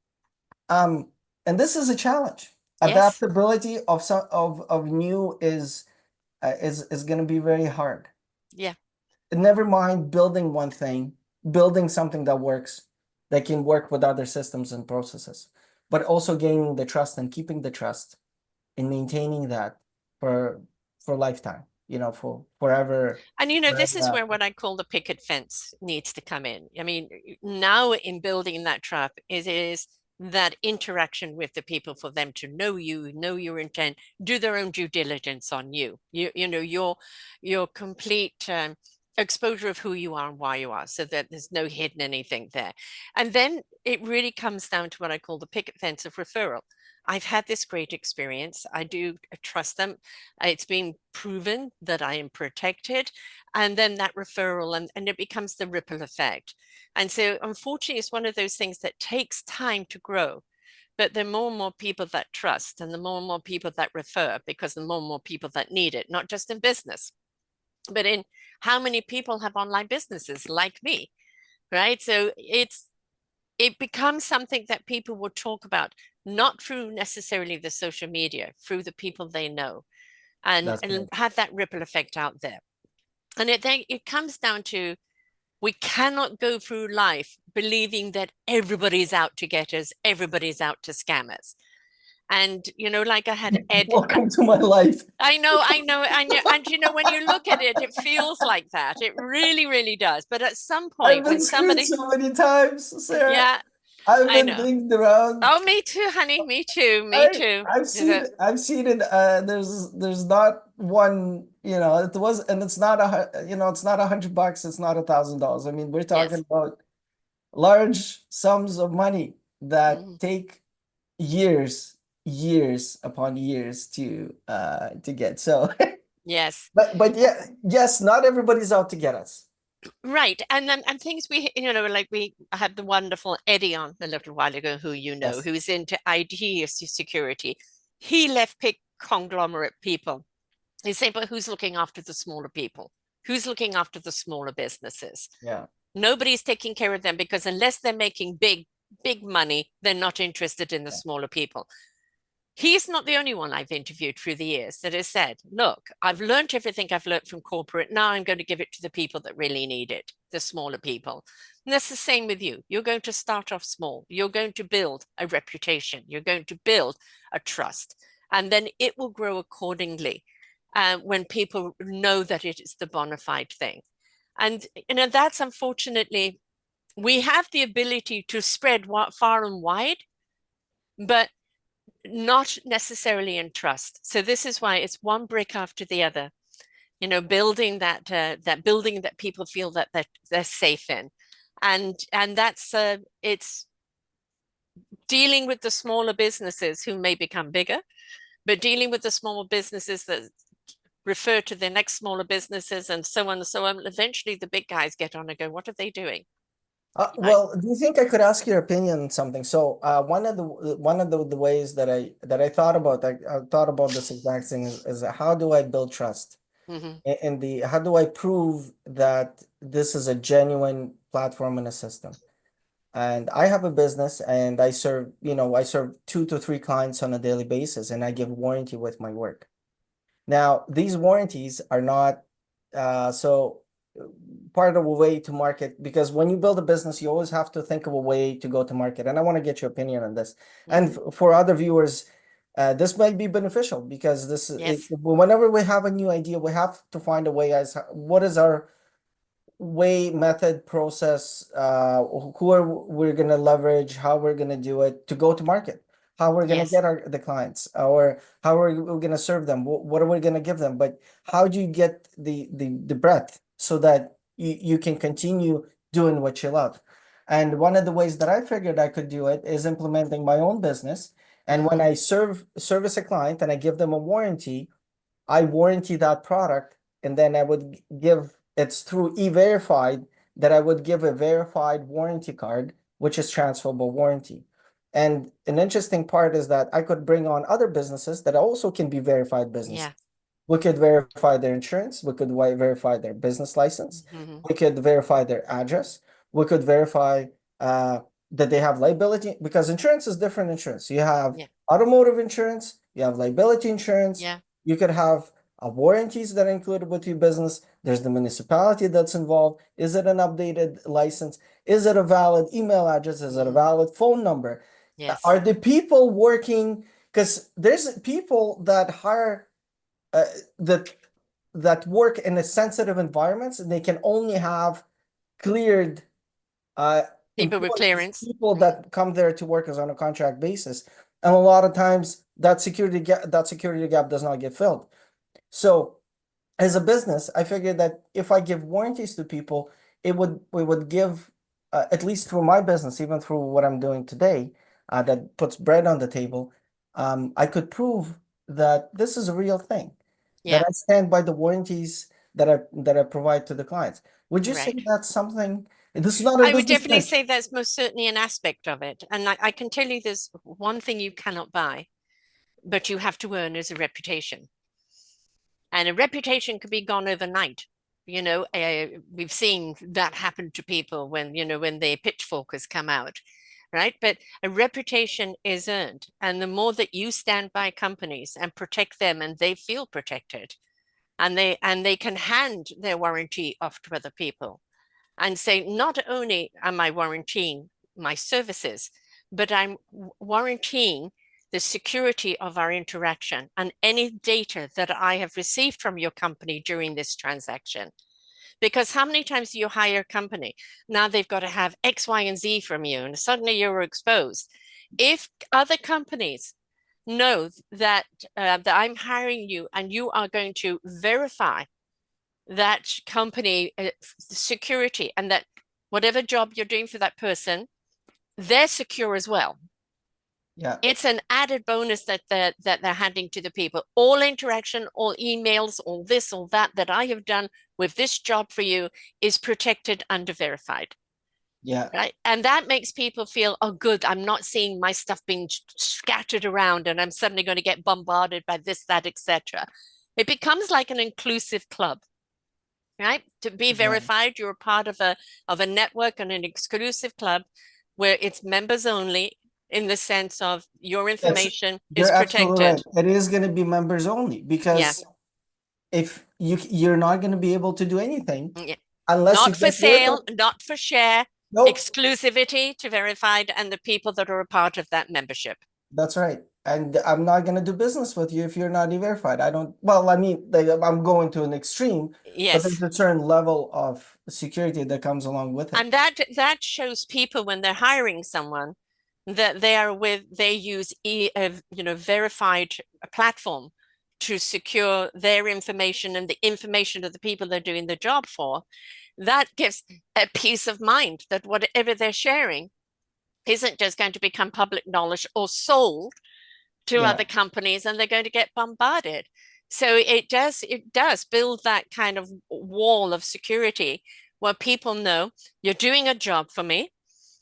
Um, and this is a challenge. Yes. Adaptability of new is going to be very hard. Yeah. Never mind building one thing, building something that works, that can work with other systems and processes, but also gaining the trust and keeping the trust and maintaining that for lifetime, for forever, And this is where after. what I call the picket fence needs to come in. I mean, now in building that trust, it is that interaction with the people for them to know you, know your intent, do their own due diligence on you. Your complete exposure of who you are and why you are, so that there's no hidden anything there. And then it really comes down to what I call the picket fence of referral. I've had this great experience. I do trust them. It's been proven that I am protected, and then that referral, and it becomes the ripple effect. And so unfortunately it's one of those things that takes time to grow, but the more and more people that trust, and the more and more people that refer, because the more and more people that need it, not just in business, but in how many people have online businesses like me, right? So it becomes something that people will talk about, not through necessarily the social media, through the people they know, and That's and correct. have that ripple effect out there. And it comes down to, we cannot go through life believing that everybody's out to get us, everybody's out to scam us. And like I had Ed. Welcome to my life. And when you look at it, it feels like that. It really, really does. But at some I've point, been when screwed somebody, so many times, Sarah. yeah, I've I been know. dinged around. Oh, me too, honey. Me too. Me I too. I've seen it. There's not one. It's not it's not $100. It's not $1,000. I mean, we're talking Yes. about large sums of money that Mhm. take years upon years to get. So, Yes. but yeah, yes, not everybody's out to get us. Right. And then and things like we had the wonderful Eddie on a little while ago, who Yes. who's into ID security. He left big conglomerate people. They say, but who's looking after the smaller people? Who's looking after the smaller businesses? Yeah. Nobody's taking care of them, because unless they're making big money, they're not interested in the Yeah. smaller people. He's not the only one I've interviewed through the years that has said, look, I've learned everything I've learned from corporate. Now I'm going to give it to the people that really need it, the smaller people. And that's the same with you. You're going to start off small. You're going to build a reputation. You're going to build a trust. And then it will grow accordingly when people know that it is the bona fide thing. And that's unfortunately, we have the ability to spread far and wide, but not necessarily in trust. So this is why it's one brick after the other. Building that building that people feel that they're safe in, and that's it's dealing with the smaller businesses who may become bigger, but dealing with the smaller businesses that refer to the next smaller businesses, and so on and so on. Eventually, the big guys get on and go, "What are they doing?" right? Well, do you think I could ask your opinion on something? So, one of the ways that I thought about, I thought about this exact thing is how do I build trust? Hmm. In the how do I prove that this is a genuine platform and a system? And I have a business and I serve 2 to 3 clients on a daily basis and I give warranty with my work. Now, these warranties are not so part of a way to market because when you build a business, you always have to think of a way to go to market. And I want to get your opinion on this. And Hmm. for other viewers, this might be beneficial because Yes. whenever we have a new idea, we have to find a way as what is our way, method, process, who are we're gonna leverage, how we're gonna do it to go to market, how we're gonna Yes. get the clients, or how are we gonna serve them, what are we gonna give them, but how do you get the breadth so that you can continue doing what you love? And one of the ways that I figured I could do it is implementing my own business. And when Hmm. I service a client and I give them a warranty, I warranty that product, and then I would give it's through E-Verified that I would give a verified warranty card, which is transferable warranty. And an interesting part is that I could bring on other businesses that also can be verified businesses. Yeah. We could verify their insurance, we could verify their business license, Hmm. we could verify their address, we could verify uh, that they have liability because insurance is different insurance. You have Yeah. automotive insurance, you have liability insurance, Yeah. you could have warranties that are included with your business. There's the municipality that's involved. Is it an updated license? Is it a valid email address? Is it a Hmm. valid phone number? Yes. Are the people working? Because there's people that hire uh, that that work in a sensitive environments, and they can only have cleared uh, People with employees, clearance. people Hmm. that come there to work as on a contract basis, and a lot of times that security gap does not get filled. So as a business, I figured that if I give warranties to people, it would give at least through my business, even through what I'm doing today, that puts bread on the table. I could prove that this is a real thing, that Yeah. I stand by the warranties that I provide to the clients. Would you say Right. that's something? This is not a I would business definitely pitch. say that's most certainly an aspect of it. And I can tell you there's one thing you cannot buy, but you have to earn is a reputation. And a reputation could be gone overnight. We've seen that happen to people when their pitchfork has come out, right? But a reputation is earned. And the more that you stand by companies and protect them and they feel protected and they can hand their warranty off to other people and say, not only am I warranting my services, but I'm warranting the security of our interaction and any data that I have received from your company during this transaction. Because how many times do you hire a company? Now they've got to have X, Y, and Z from you, and suddenly you're exposed. If other companies know that I'm hiring you and you are going to verify that company security and that whatever job you're doing for that person, they're secure as well. Yeah, It's an added bonus that they're handing to the people. All interaction, all emails, all this, all that I have done with this job for you is protected under verified. yeah, Right. And that makes people feel, oh, good, I'm not seeing my stuff being scattered around and I'm suddenly going to get bombarded by this, that, etc. It becomes like an inclusive club, right? To be yeah. verified, you're a part of a network and an exclusive club where it's members only in the sense of your That's information You're is absolutely right. protected. It is going to be members only Yeah. because if you're not going to be able to do anything Yeah. unless you Not for get rid of. sale, not for share, Nope, exclusivity to verified and the people that are a part of that membership. that's right. And I'm not going to do business with you if you're not E-Verified. I don't, well, I mean, like, I'm going to an extreme, but there's Yes. a certain level of security that comes along with it. And that shows people when they're hiring someone that they use verified platform to secure their information and the information of the people they're doing the job for. That gives a peace of mind that whatever they're sharing isn't just going to become public knowledge or sold to Yeah, other companies and they're going to get bombarded. So it does build that kind of wall of security where people know you're doing a job for me.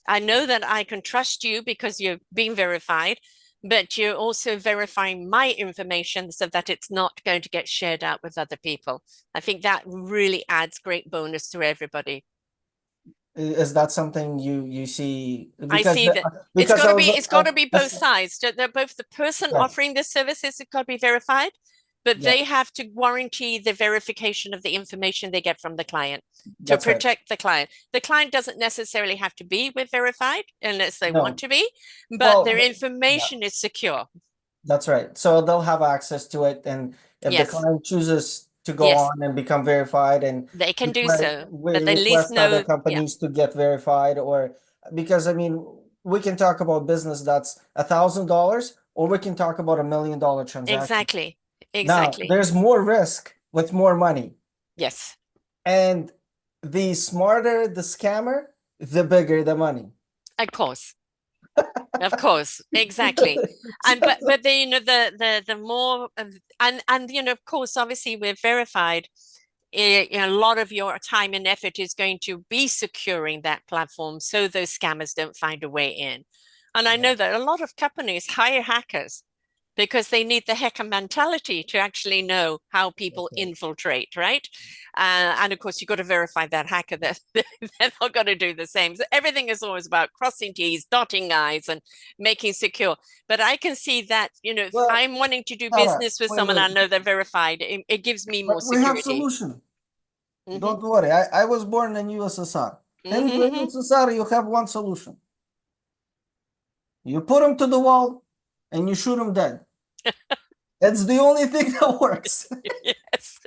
I know that I can trust you because you're being verified, but you're also verifying my information so that it's not going to get shared out with other people. I think that really adds great bonus to everybody. Is that something you see? I Because see that because I was it's got to be both sides. They're both the person yeah, offering the services, it's got to be verified, but yeah, they have to warranty the verification of the information they get from the client to that's right. protect the client. The client doesn't necessarily have to be with verified unless they want No, to be, but well, their yeah, information is secure. that's right. So they'll have access to it, and if the Yes, client chooses to go yes, on and become verified and they can do so, but they at least request other know, yeah, companies to get verified, or because I mean, we can talk about business that's $1,000, or we can talk about $1 million transaction. exactly, Now, exactly. there's more risk with more money. Yes, And the smarter the scammer, the bigger the money. of course. Of course, exactly. And but the the more and of course obviously we're verified. A lot of your time and effort is going to be securing that platform so those scammers don't find a way in. And I Yeah, know that a lot of companies hire hackers because they need the hacker mentality to actually know how that's people right. infiltrate, right? And of course, you've got to verify that hacker that they're not going to do the same. So everything is always about crossing T's, dotting I's, and making secure. But I can see that, if Well, I'm wanting to do Sarah, business with wait, someone, wait. I know they're verified. It gives me more But we have security. solution. Mm-hmm. Don't worry. I was born in USSR. In the Mm-hmm. USSR, you have one solution. You put him to the wall and you shoot him dead. That's the only thing that works. Yes.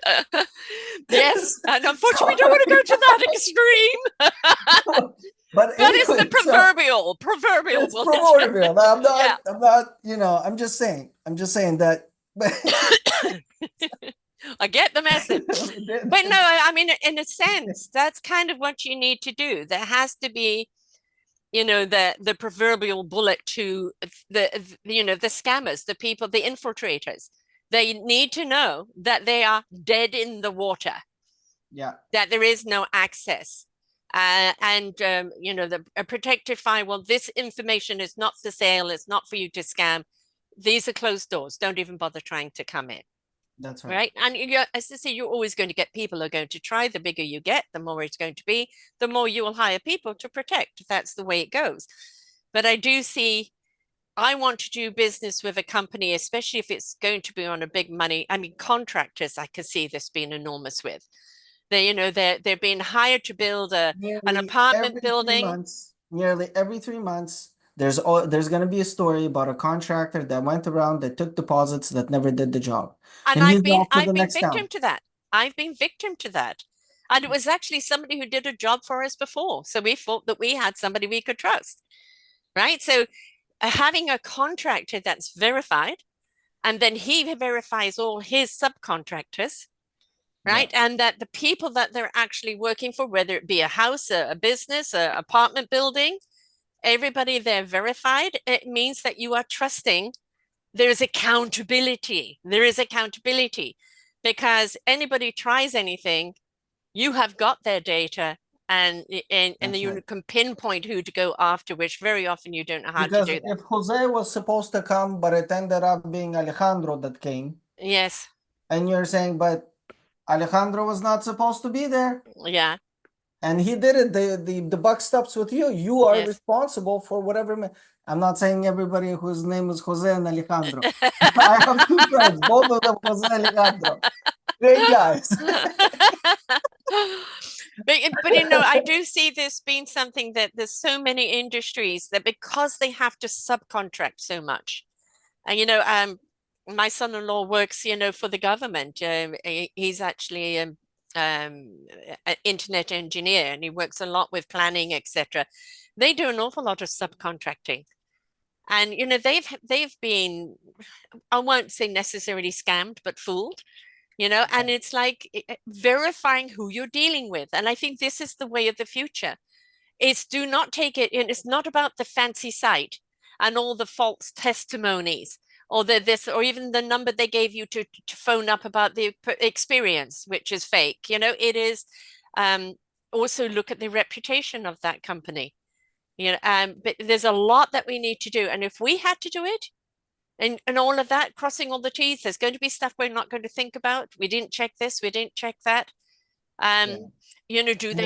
Yes. And unfortunately, we don't want to go Sorry. to that extreme. But But it's the anyway, so proverbial it's bullet. proverbial. Yeah. I'm not, I'm just saying that. But I get the message. But no, I mean, in a sense, that's kind of what you need to do. There has to be, the proverbial bullet to the scammers, the people, the infiltrators. They need to know that they are dead in the water, yeah, that there is no access. And a protected firewall, this information is not for sale, it's not for you to scam. These are closed doors. Don't even bother trying to come in. that's right. Right. And as I say, you're always going to get people who are going to try. The bigger you get, the more it's going to be, the more you will hire people to protect. That's the way it goes. But I do see, I want to do business with a company, especially if it's going to be on a big money. I mean, contractors, I could see this being enormous with. They're being hired to build an apartment building. Nearly every 3 months, there's gonna be a story about a contractor that went around that took deposits that never did the job, And and he's off to the I've been next victim town. to that. I've been victim to that. And it was actually somebody who did a job for us before. So we thought that we had somebody we could trust. Right. So having a contractor that's verified, and then he verifies all his subcontractors, Yeah, right? And that the people that they're actually working for, whether it be a house, a business, a apartment building, everybody they're verified, it means that you are trusting. There's accountability. There is accountability because anybody tries anything, you have got their data, and that's you right. can pinpoint who to go after, which very often you don't know how to Because do that. if Jose was supposed to come, but it ended up being Alejandro that came, Yes. and you're saying, but Alejandro was not supposed to be there, Yeah. and he did it. The buck stops with you. You are Yes. responsible for whatever. I'm not saying everybody whose name is Jose and Alejandro. I have two friends, both of them Jose Alejandro. Great guys. But I do see this being something that there's so many industries that because they have to subcontract so much, and my son-in-law works, for the government. He's actually an internet engineer, and he works a lot with planning, etc. They do an awful lot of subcontracting, and they've been, I won't say necessarily scammed, but fooled. And it's like verifying who you're dealing with. And I think this is the way of the future. It's do not take it in. It's not about the fancy site and all the false testimonies or this, or even the number they gave you to phone up about the experience, which is fake. It is, also look at the reputation of that company. But there's a lot that we need to do. And if we had to do it, and all of that, crossing all the T's, there's going to be stuff we're not going to think about. We didn't check this, we didn't check that. Yeah. Do And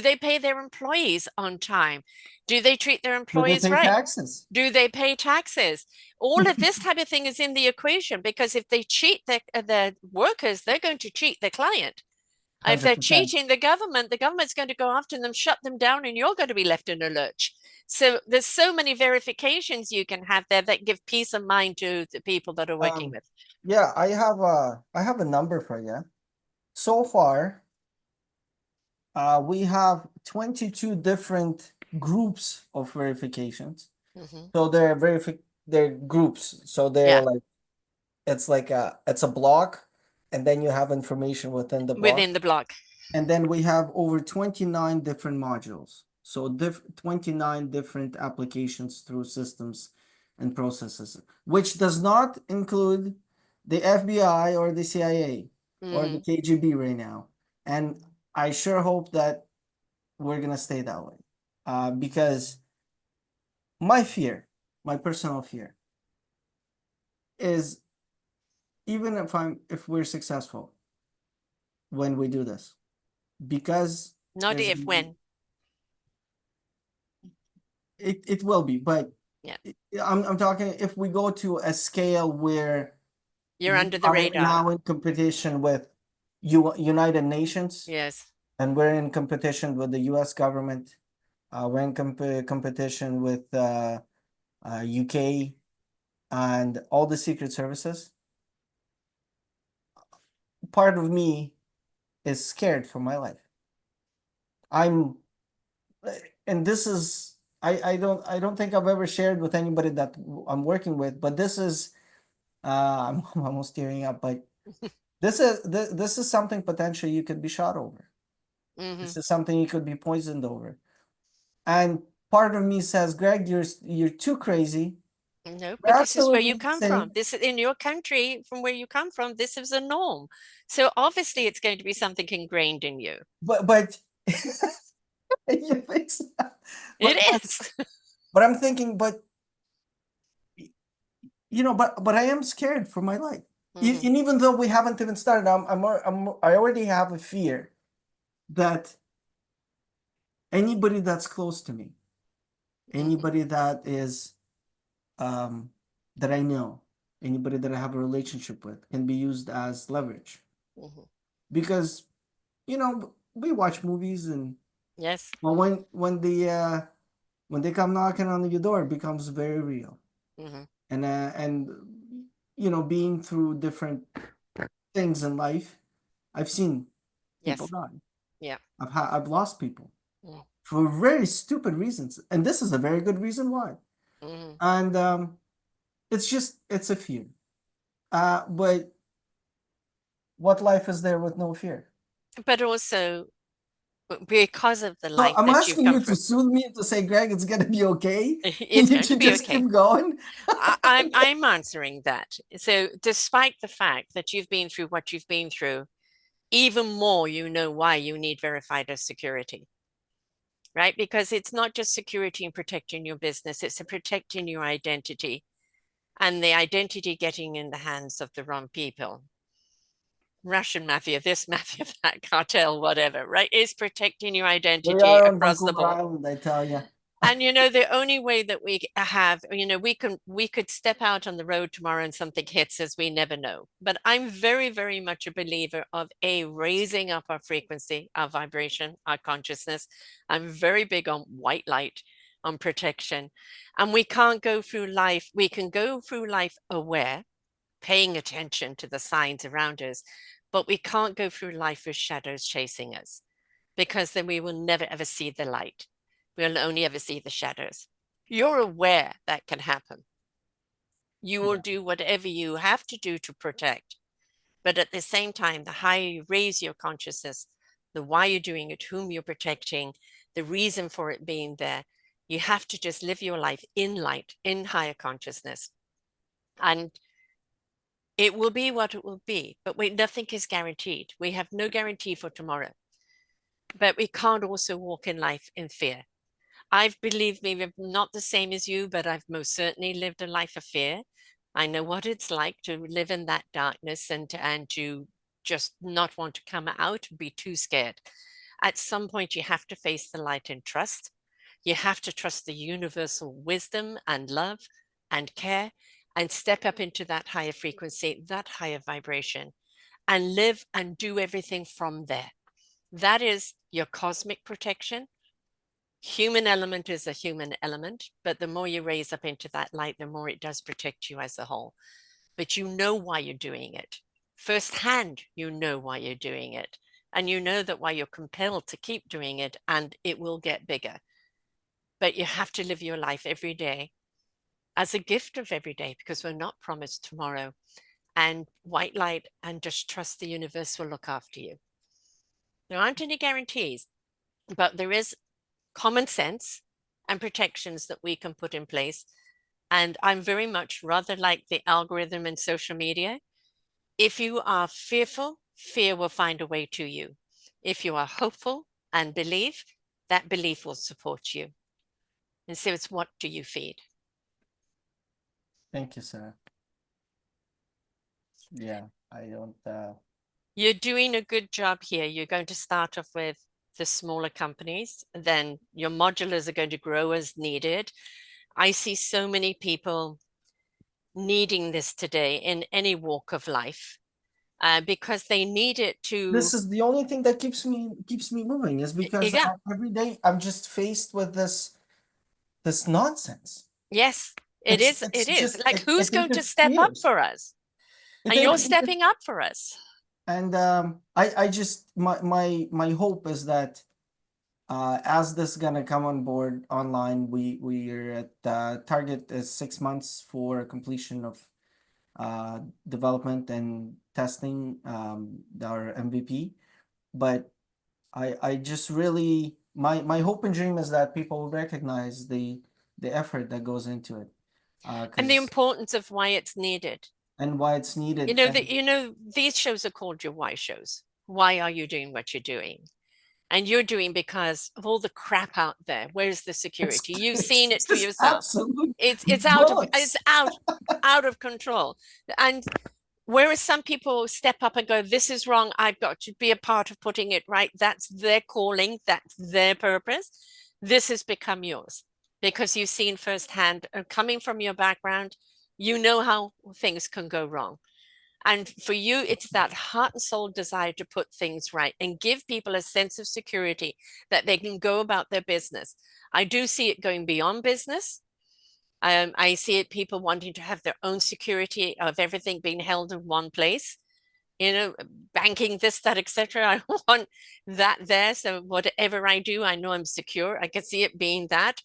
they pay their employees on time? Do they treat their do they employees pay right? taxes? Do they pay taxes? All of this type of thing is in the equation, because if they cheat the workers, they're going to cheat the client. If they're 100%. cheating the government's going to go after them, shut them down, and you're going to be left in a lurch. So there's so many verifications you can have there that give peace of mind to the people that are working Um, with. yeah, I have a number for you. So far, we have 22 different groups of verifications. Mm-hmm. So they're groups. So they're Yeah, like it's a block, and then you have information within the block. within the block. And then we have over 29 different modules. So 29 different applications through systems and processes, which does not include the FBI or the CIA or the Mm-hmm. KGB right now. And I sure hope that we're gonna stay that way. Because my fear, my personal fear, is even if we're successful when we do this, because Not there's if, when. it will be, but Yeah, I'm talking if we go to a scale where you're we under the are radar. now in competition with United Nations, Yes. and we're in competition with the U.S. government. We're in competition with UK and all the secret services. Part of me is scared for my life. I'm, and this is I don't think I've ever shared with anybody that I'm working with, but this is I'm almost tearing up, but this is something potentially you could be shot over. Mm-hmm. This is something you could be poisoned over. And part of me says, Greg, you're too crazy. No, You're but this is where you absolutely come insane. from. This is in your country, from where you come from. This is a norm. So obviously, it's going to be something ingrained in you. But you think so? It But is. but I'm thinking, but but I am scared for my life. Mm-hmm. And even though we haven't even started, I already have a fear that anybody that's close to me, Mm-hmm. anybody that is um that I know, anybody that I have a relationship with can be used as leverage. Mm-hmm. Because we watch movies, and Yes. well, when they come knocking on your door, it becomes very real. Mm-hmm. And being through different things in life, I've seen people Yes. die. Yeah. I've lost people Mm-hmm. for very stupid reasons, and this is a very good reason why. Mm-hmm. And it's a fear. But what life is there with no fear? But also, because of the So life I'm that you've asking come you to through, soothe me, to say, Greg, it's gonna be okay. it's You going to can be just okay. keep going. I'm answering that. So, despite the fact that you've been through what you've been through, even more, you know why you need verified as security, right? Because it's not just security and protecting your business, it's protecting your identity, and the identity getting in the hands of the wrong people. Russian mafia, this mafia, that cartel, whatever, right? Is protecting your We identity are on across the Vancouver board. Island, I tell you. And the only way that we have, we could step out on the road tomorrow and something hits us, we never know. But I'm very, very much a believer of raising up our frequency, our vibration, our consciousness. I'm very big on white light, on protection. And we can't go through life, we can go through life aware, paying attention to the signs around us, but we can't go through life with shadows chasing us, because then we will never ever see the light. We'll only ever see the shadows. You're aware that can happen. You will Yeah. do whatever you have to do to protect. But at the same time, the higher you raise your consciousness, the why you're doing it, whom you're protecting, the reason for it being there, you have to just live your life in light, in higher consciousness. And it will be what it will be, but nothing is guaranteed. We have no guarantee for tomorrow. but we can't also walk in life in fear. I've believed me, not the same as you, but I've most certainly lived a life of fear. I know what it's like to live in that darkness and to just not want to come out, be too scared. At some point, you have to face the light and trust. You have to trust the universal wisdom and love and care and step up into that higher frequency, that higher vibration, and live and do everything from there. That is your cosmic protection. Human element is a human element, but the more you raise up into that light, the more it does protect you as a whole. But you know why you're doing it. Firsthand, you know why you're doing it. And you know that why you're compelled to keep doing it, and it will get bigger. But you have to live your life every day as a gift of every day, because we're not promised tomorrow. And white light and just trust the universe will look after you. There aren't any guarantees, but there is common sense and protections that we can put in place. And I'm very much rather like the algorithm in social media. If you are fearful, fear will find a way to you. If you are hopeful and believe, that belief will support you. And so it's, what do you feed? Thank you, Sarah. Yeah, I don't. You're doing a good job here. You're going to start off with the smaller companies, then your modulars are going to grow as needed. I see so many people needing this today in any walk of life, because they need it to. This is the only thing that keeps me moving, is because Yeah, every day I'm just faced with this nonsense. yes, it It's is. it's It is. just Like, who's it going to step up interferes. for us? It And you're interferes. stepping up for us. And I just my hope is that as this gonna come on board online, we're at target is 6 months for completion of development and testing our MVP. But I just really my hope and dream is that people recognize the effort that goes into it, And the because importance of why it's needed. and why it's needed. And These shows are called your why shows. Why are you doing what you're doing? And you're doing because of all the crap out there. Where's the it's security? You've seen it it's for just yourself. absolute It's bullets. out of control. And whereas some people step up and go, this is wrong, I've got to be a part of putting it right. That's their calling, that's their purpose. This has become yours because you've seen firsthand, coming from your background, you know how things can go wrong. And for you, it's that heart and soul desire to put things right and give people a sense of security that they can go about their business. I do see it going beyond business. I see it people wanting to have their own security of everything being held in one place, banking, this, that, etc. I want that there. So whatever I do, I know I'm secure. I can see it being that.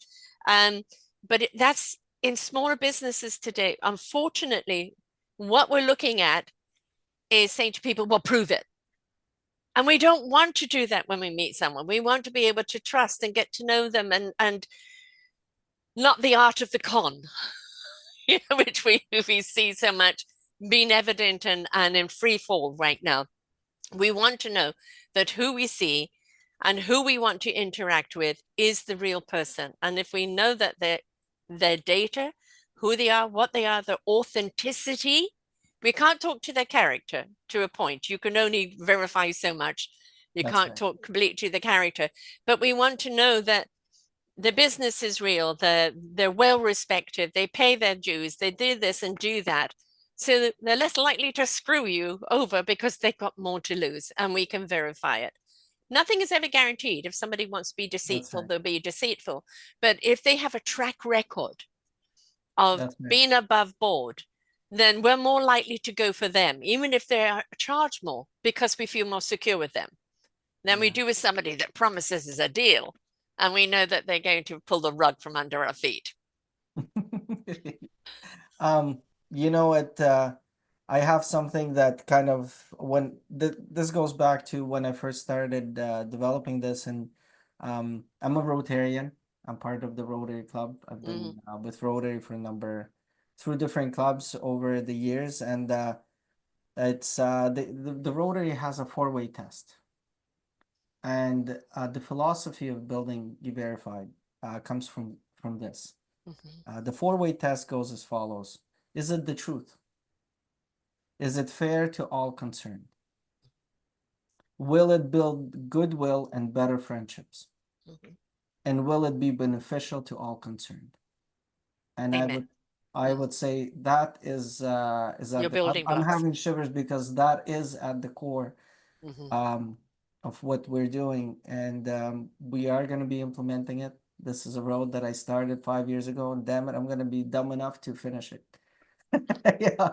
Um, but that's in smaller businesses today. Unfortunately, what we're looking at is saying to people, well, prove it. And we don't want to do that when we meet someone. We want to be able to trust and get to know them, and not the art of the con, which we see so much being evident and in free fall right now. We want to know that who we see and who we want to interact with is the real person. And if we know that their data, who they are, what they are, their authenticity, we can't talk to their character to a point. You can only verify so much. You That's can't right. talk completely to the character. But we want to know that the business is real, they're well respected, they pay their dues, they do this and do that. So they're less likely to screw you over because they've got more to lose, and we can verify it. Nothing is ever guaranteed. If somebody wants to be That's deceitful, right. they'll be deceitful. But if they have a track record of That's right. being above board, then we're more likely to go for them, even if they charge more, because we feel more secure with them than we Yeah. do with somebody that promises us a deal and we know that they're going to pull the rug from under our feet. Um, you know what? I have something that kind of when this goes back to when I first started developing this, and I'm a Rotarian. I'm part of the Rotary Club. I've Mm-hmm. been with Rotary for a number through different clubs over the years, and it's the Rotary has a four-way test, And the philosophy of building E-Verified comes from this. The four-way test goes as follows. Is it the truth? Is it fair to all concerned? Will it build goodwill and better friendships? And will it be beneficial to all concerned? And Amen. I would say that is Your at building I'm blocks. having shivers because that is at the core Mm-hmm. of what we're doing, and we are going to be implementing it. This is a road that I started 5 years ago, and damn it, I'm going to be dumb enough to finish it. Yeah,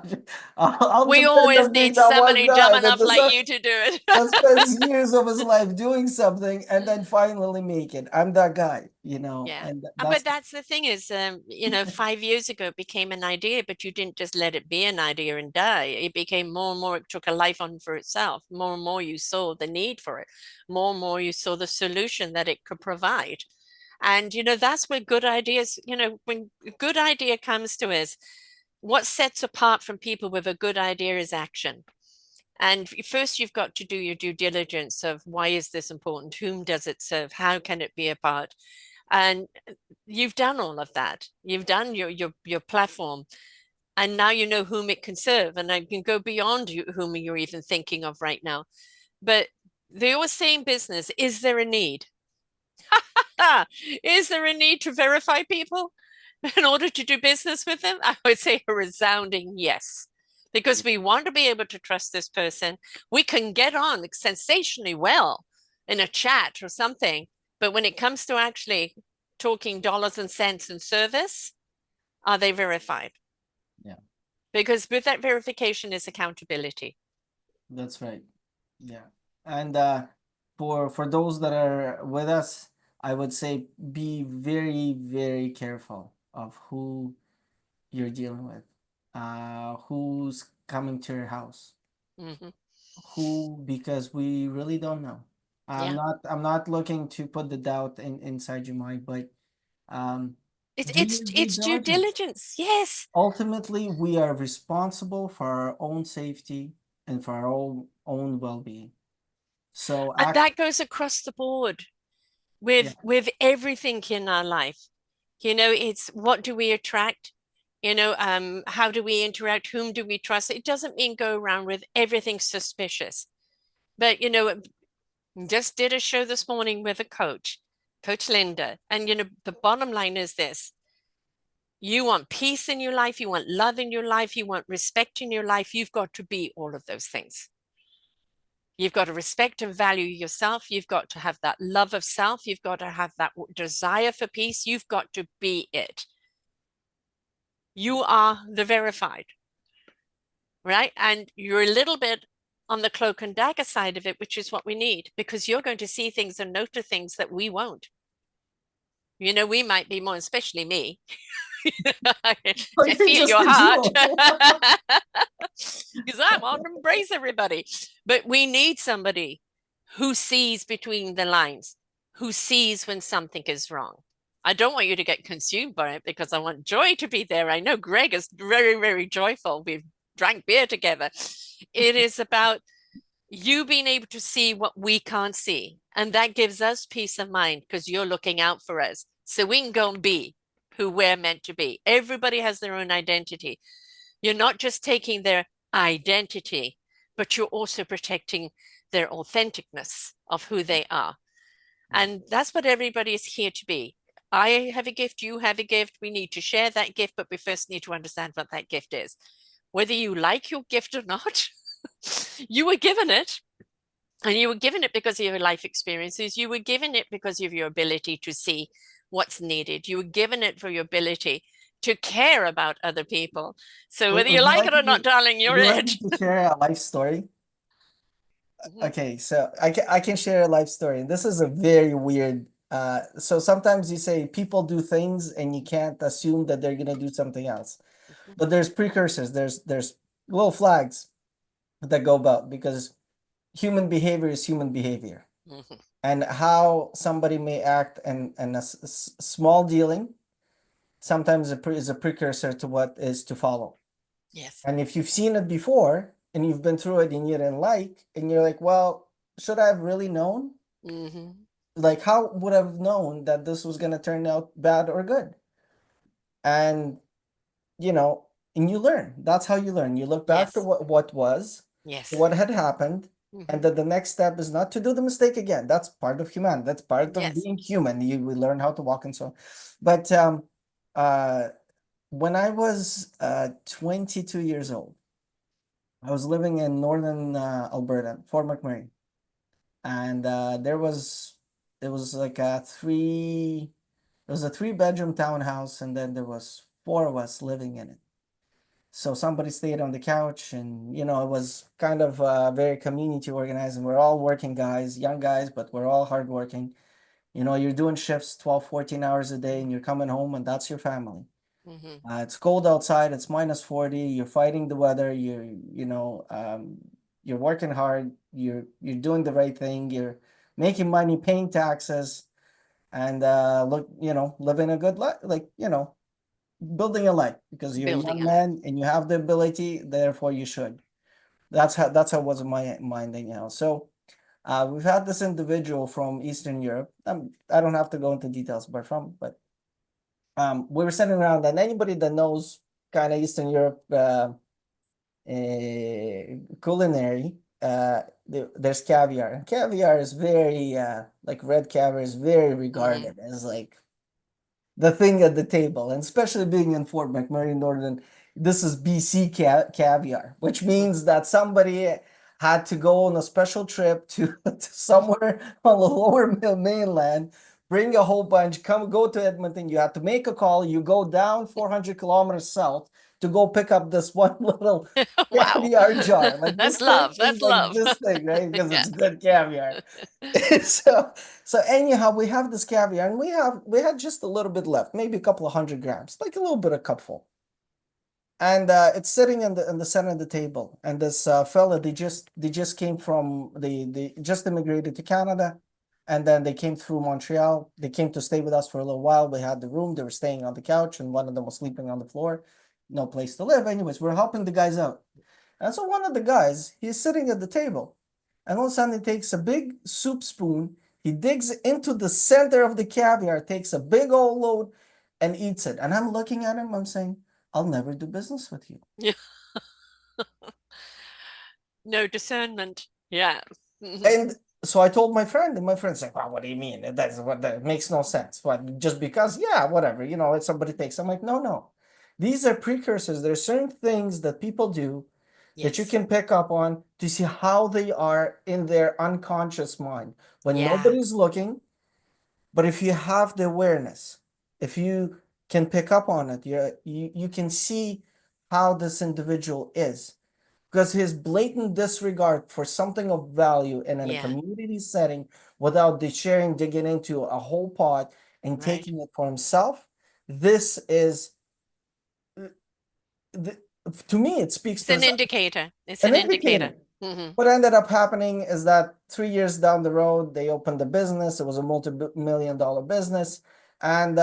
I'll We depend always on being need that one somebody dumb guy that enough like does you to do it. that spends years of his life doing something and then finally make it. I'm that guy, you know, Yeah. and But that's that's the thing is, 5 years ago it became an idea, but you didn't just let it be an idea and die. It became more and more, it took a life on for itself. More and more you saw the need for it. More and more you saw the solution that it could provide. And, that's where good ideas, when a good idea comes to us, what sets apart from people with a good idea is action. And first, you've got to do your due diligence of why is this important? Whom does it serve? How can it be a part? And you've done all of that. You've done your platform, and now you know whom it can serve, and I can go beyond whom you're even thinking of right now. But they always say in business, is there a need? Is there a need to verify people in order to do business with them? I would say a resounding yes, because we want to be able to trust this person. We can get on sensationally well in a chat or something, but when it comes to actually talking dollars and cents and service, are they verified? yeah, Because with that verification is accountability. that's right. Yeah. And for those that are with us, I would say be very, very careful of who you're dealing with. Who's coming to your house? Mm-hmm. Who, because we really don't know. Yeah. I'm not looking to put the doubt inside your mind, but um It's do it's your due it's due diligence. diligence. Yes. Ultimately, we are responsible for our own safety and for our own well-being. So And act, that goes across the board yeah. with everything in our life. It's what do we attract? How do we interact? Whom do we trust? It doesn't mean go around with everything suspicious. But just did a show this morning with a coach, Coach Linda. And the bottom line is this: you want peace in your life, you want love in your life, you want respect in your life, you've got to be all of those things. You've got to respect and value yourself. You've got to have that love of self. You've got to have that desire for peace. You've got to be it. You are the verified, right? And you're a little bit on the cloak and dagger side of it, which is what we need, because you're going to see things and notice things that we won't. We might be more, especially me. Oh, I you're feel just your a heart jewel. because I want to embrace everybody. But we need somebody who sees between the lines, who sees when something is wrong. I don't want you to get consumed by it because I want joy to be there. I know Greg is very, very joyful. We've drank beer together. It is about you being able to see what we can't see. And that gives us peace of mind because you're looking out for us. So we can go and be who we're meant to be. Everybody has their own identity. You're not just taking their identity, but you're also protecting their authenticness of who they are. Yeah. And that's what everybody is here to be. I have a gift, you have a gift. We need to share that gift, but we first need to understand what that gift is. Whether you like your gift or not, you were given it. And you were given it because of your life experiences. You were given it because of your ability to see what's needed. You were given it for your ability to care about other people. So whether you Would you like like it or me? not, darling, Would you're you like it. me to share a life story? Mhm, Okay, so I can share a life story. This is a very weird. So sometimes you say people do things and you can't assume that they're gonna do something else. mhm, But there's precursors. There's little flags that go about because human behavior is human behavior, mhm. and how somebody may act and a small dealing sometimes is a precursor to what is to follow. Yes. And if you've seen it before and you've been through it and you didn't like, and you're like, well, should I have really known? Hmm. Like, how would I have known that this was going to turn out bad or good? And, you know, and you learn. That's how you learn. You look back to Yes. what was, Yes. what had happened, and Hmm. then the next step is not to do the mistake again. That's part of human. That's part of Yes. being human. We learn how to walk and so on. But uh, when I was 22 years old, I was living in northern Alberta, Fort McMurray, and it was like it was a three-bedroom townhouse, and then there was four of us living in it. So somebody stayed on the couch, and it was kind of very community organized, and we're all working guys, young guys, but we're all hardworking. You're doing shifts 12, 14 hours a day, and you're coming home, and that's your family. Hmm. It's cold outside. It's minus 40. You're fighting the weather. You're working hard. You're doing the right thing. You're making money, paying taxes, and living a good life. Like, building a life because you're a Building young a life. man and you have the ability. Therefore, you should. That's how it was in my mind, So, we've had this individual from Eastern Europe. I don't have to go into details, but we were sitting around, and anybody that knows kind of Eastern Europe culinary, there's caviar. And caviar is very like red caviar is very Hmm. regarded as like the thing at the table, and especially being in Fort McMurray, Northern, this is BC caviar, which means that somebody had to go on a special trip to somewhere on the lower mainland, bring a whole bunch, come go to Edmonton. You have to make a call. You go down 400 kilometers south to go pick up this one little Wow. caviar jar. Like That's this thing love. is That's like love. this thing, right? Because Yeah. it's good caviar. so so anyhow, we have this caviar, and we had just a little bit left, maybe a couple of 100 grams, like a little bit of cupful. And it's sitting in the center of the table. And this fella, they just came from they just immigrated to Canada, and then they came through Montreal. They came to stay with us for a little while. We had the room. They were staying on the couch, and one of them was sleeping on the floor. No place to live. Anyways, we're helping the guys out. And so one of the guys, he's sitting at the table, and all of a sudden he takes a big soup spoon, he digs into the center of the caviar, takes a big old load, and eats it. And I'm looking at him, I'm saying, I'll never do business with you. Yeah. No discernment. Yeah. Hmm. And so I told my friend, and my friend's like, well, what do you mean? That makes no sense. What, just because, yeah, whatever, if somebody takes. I'm like, no, no. These are precursors. There's certain things that people do that you Yes. can pick up on to see how they are in their unconscious mind when Yeah. nobody's looking. But if you have the awareness, if you can pick up on it, you can see how this individual is. Because his blatant disregard for something of value and in a Yeah. community setting without the sharing, digging into a whole pot and Right. taking it for himself, this is, th- to me, it speaks It's to an indicator. It's an an indicator. indicator. Hmm. What ended up happening is that 3 years down the road, they opened the business. It was a multi-million-dollar business, and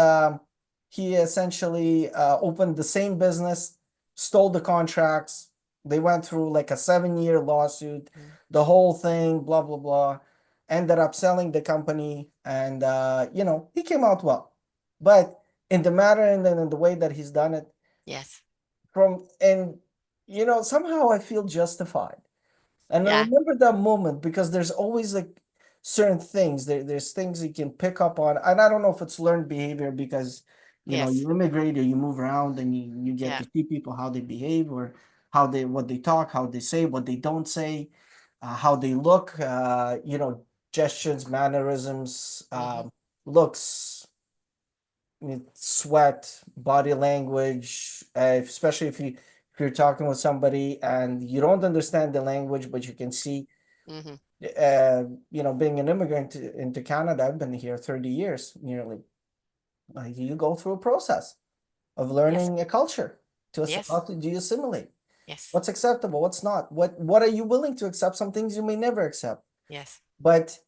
he essentially opened the same business, stole the contracts. They went through like a 7-year lawsuit, the whole thing, blah blah blah. Ended up selling the company, and he came out well. But in the matter and then in the way that he's done it, Yes. from and somehow I feel justified. And I Yeah. remember that moment because there's always like certain things. There's things you can pick up on. And I don't know if it's learned behavior because, Yes. you immigrate or you move around and you get Yeah. to see people how they behave or what they talk, how they say, what they don't say, how they look, gestures, mannerisms, Hmm. looks, sweat, body language, especially if you're talking with somebody and you don't understand the language, but you can see, Hmm. being an immigrant into Canada, I've been here 30 years nearly. You go through a process of Yes. learning a culture how Yes. to do you assimilate. Yes. What's acceptable, what's not, what are you willing to accept? Some things you may never accept. Yes. But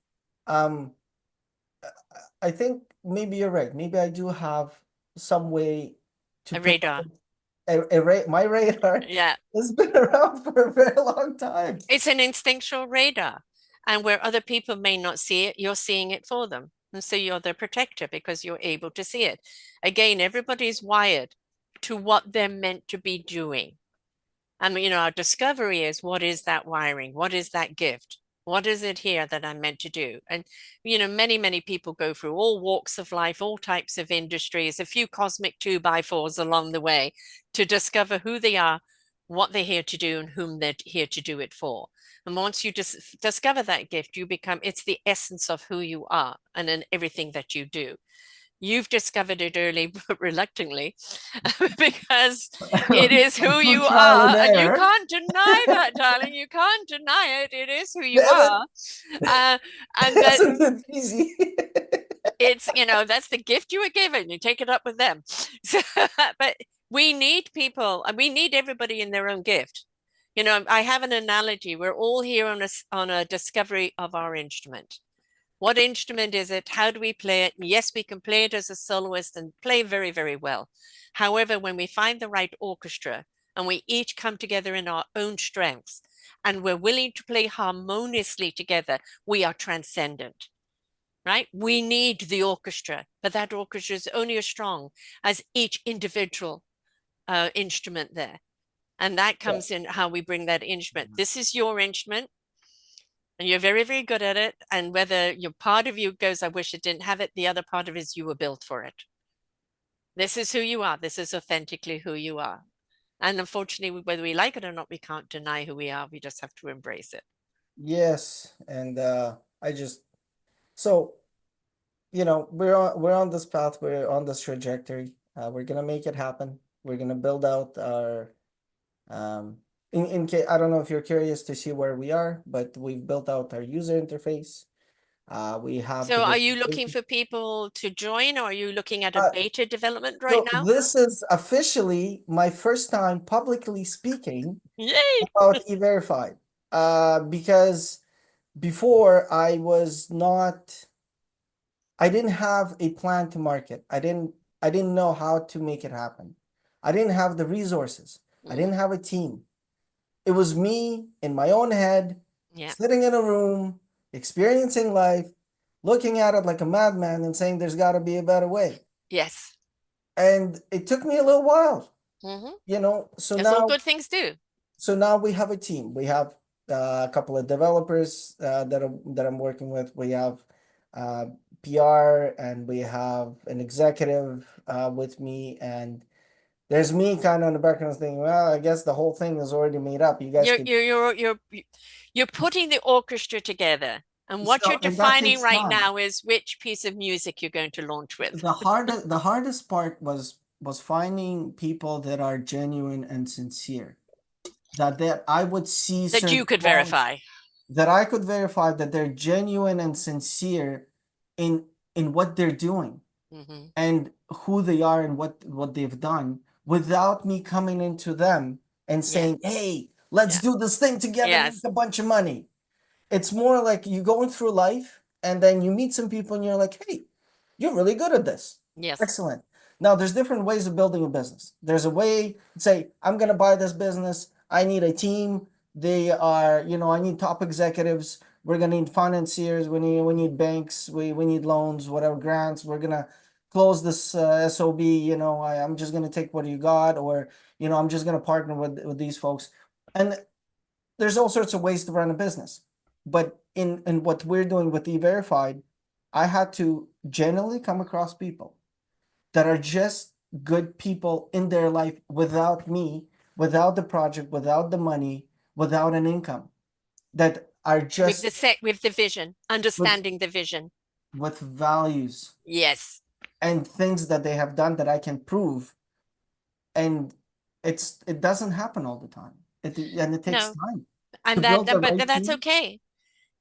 um I think maybe you're right. Maybe I do have some way to A pick up radar. my radar Yeah. has been around for a very long time. It's an instinctual radar. And where other people may not see it, you're seeing it for them. And so you're the protector because you're able to see it. Again, everybody's wired to what they're meant to be doing. And, our discovery is, what is that wiring? What is that gift? What is it here that I'm meant to do? And, many, many people go through all walks of life, all types of industries, a few cosmic 2x4s along the way to discover who they are, what they're here to do, and whom they're here to do it for. And once you discover that gift, it's the essence of who you are and in everything that you do. You've discovered it early, but reluctantly, because it is who Through you trial and are. And you error. can't deny that, darling. You can't deny it. It is who you Damn it. are. And that Isn't it easy? it's, that's the gift you were given. You take it up with them. So, but we need people, and we need everybody in their own gift. I have an analogy. We're all here on a discovery of our instrument. What instrument is it? How do we play it? Yes, we can play it as a soloist and play very, very well. However, when we find the right orchestra and we each come together in our own strengths and we're willing to play harmoniously together, we are transcendent, right? We need the orchestra, but that orchestra is only as strong as each individual instrument there. And that comes in how we bring that instrument. This is your instrument. And you're very, very good at it. And whether your part of you goes, I wish it didn't have it, the other part of it is you were built for it. This is who you are. This is authentically who you are. And unfortunately, whether we like it or not, we can't deny who we are. We just have to embrace it. Yes, and I just so we're on this path, we're on this trajectory. We're gonna make it happen. We're gonna build out our in case I don't know if you're curious to see where we are, but we've built out our user interface. We have the So are you looking visualization. for people to join, or are you looking at a Uh, beta development right so now? this is officially my first time publicly speaking Yay! about E-Verified. Because before I didn't have a plan to market. I didn't know how to make it happen. I didn't have the resources. I didn't have a team. It was me in my own head, Yeah. sitting in a room, experiencing life, looking at it like a madman and saying there's got to be a better way. Yes. And it took me a little while, Mm-hmm. so That's all now good things do. we have a team. We have a couple of developers that I'm working with. We have uh, PR, and we have an executive with me, and there's me kind of in the background thinking, well, I guess the whole thing is already made up. You guys You're could. you're you're you're you're putting the orchestra together. And what you're So, and that defining takes right time. now is which piece of music you're going to launch with. The hardest part was finding people that are genuine and sincere. That I would see That you certain could qualities, verify. that I could verify that they're genuine and sincere in what they're doing Mm-hmm. and who they are and what they've done, without me coming into them and Yeah. saying, "Hey, let's Yeah. do this thing together, make Yes. a bunch of money." It's more like you going through life and then you meet some people and you're like, "Hey, you're really good at this. Yes. Excellent." Now, there's different ways of building a business. There's a way to say, I'm going to buy this business. I need a team. I need top executives. We're going to need financiers. We need banks. We need loans, whatever, grants. We're going to close this SOB. I'm just going to take what you got, or, I'm just going to partner with these folks. And there's all sorts of ways to run a business. But in what we're doing with E-Verified, I had to generally come across people that are just good people in their life without me, without the project, without the money, without an income, that are just With the vision, with understanding the vision. values Yes. and things that they have done that I can prove. And it doesn't happen all the time. And it takes No. time to And build the but right that's team. okay.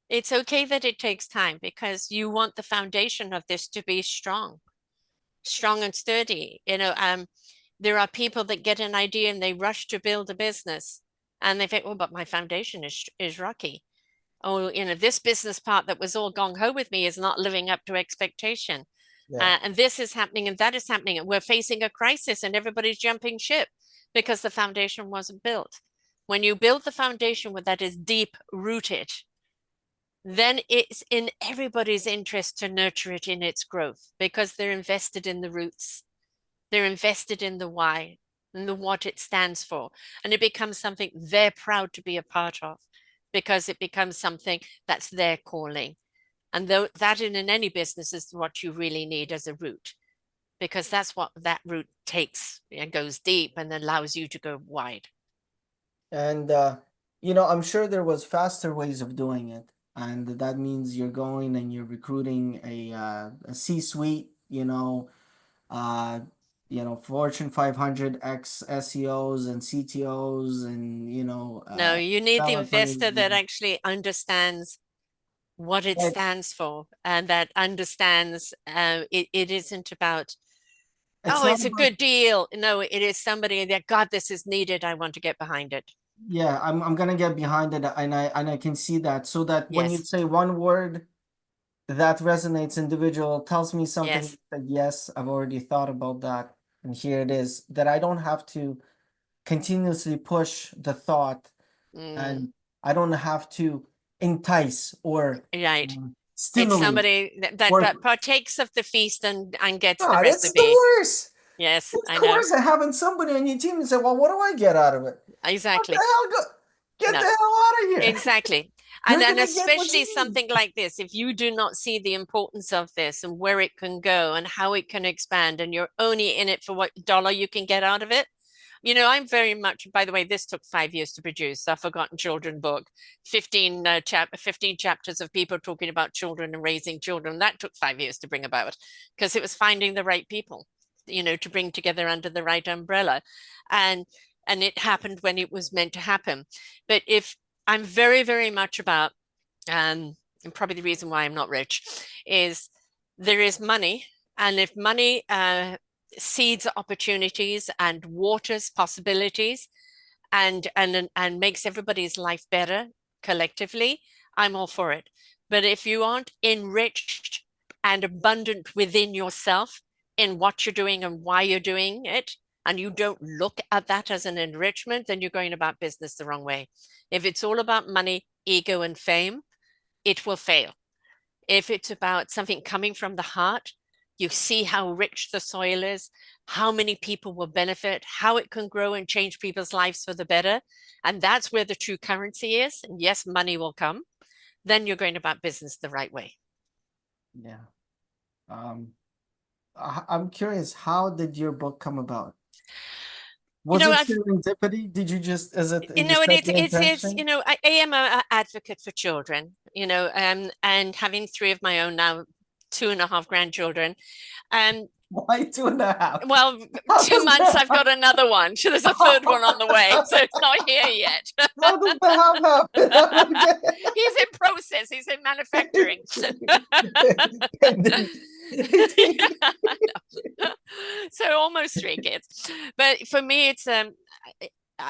It's okay that it takes time because you want the foundation of this to be strong and sturdy. There are people that get an idea and they rush to build a business and they think, oh, but my foundation is rocky. Oh, this business part that was all gong ho with me is not living up to expectation. Yeah. And this is happening and that is happening. And we're facing a crisis and everybody's jumping ship because the foundation wasn't built. When you build the foundation that is deep rooted, then it's in everybody's interest to nurture it in its growth because they're invested in the roots. They're invested in the why and the what it stands for. And it becomes something they're proud to be a part of because it becomes something that's their calling. And though that in any business is what you really need as a root, because that's what that root takes and goes deep and allows you to go wide. And I'm sure there was faster ways of doing it, and that means you're going and you're recruiting a C-suite, uh, Fortune 500 ex SEOs and CTOs and No, you need the developers. investor that actually understands what it But stands for and that understands it isn't about, it's oh, not it's a about. good deal. No, it is somebody that, God, this is needed. I want to get behind it. Yeah, I'm gonna get behind it, and I can see that. So that when you Yes, say one word that resonates, individual tells me something yes. that yes, I've already thought about that, and here it is. That I don't have to continuously push the thought, Mm, and I don't have to entice or right. It's stimulate somebody that or partakes of the feast and gets the God, it's the recipe. worst. Yes, It's I the know. worst at having somebody on your team and say, "Well, what do I get out of it? What the Exactly. hell? Get No, the hell out of here! exactly. And You're then gonna get what especially you need." something like this, if you do not see the importance of this and where it can go and how it can expand, and you're only in it for what dollar you can get out of it. I'm very much, by the way, this took 5 years to produce, a Forgotten Children book, 15 chapters of people talking about children and raising children. That took 5 years to bring about because it was finding the right people, to bring together under the right umbrella. And and it happened when it was meant to happen. But if I'm very, very much about, and probably the reason why I'm not rich is there is money. And if money seeds opportunities and waters possibilities and makes everybody's life better collectively, I'm all for it. But if you aren't enriched and abundant within yourself in what you're doing and why you're doing it, and you don't look at that as an enrichment, then you're going about business the wrong way. If it's all about money, ego, and fame, it will fail. If it's about something coming from the heart, you see how rich the soil is, how many people will benefit, how it can grow and change people's lives for the better. And that's where the true currency is. And yes, money will come. Then you're going about business the right way. Yeah. Um, I'm curious, how did your book come about? You Was know, it I've serendipity? Did you just, is it, you you know, and set it's the it's it's intention? you know, I am a advocate for children. And having three of my own now, 2.5 grandchildren. Um, Why 2.5? well, How two does months that I've got another one. So there's a third one on the way. So it's not here yet. how does the half happen? I don't get He's in process. He's in manufacturing. Yeah, I know. So almost three kids. But for me, it's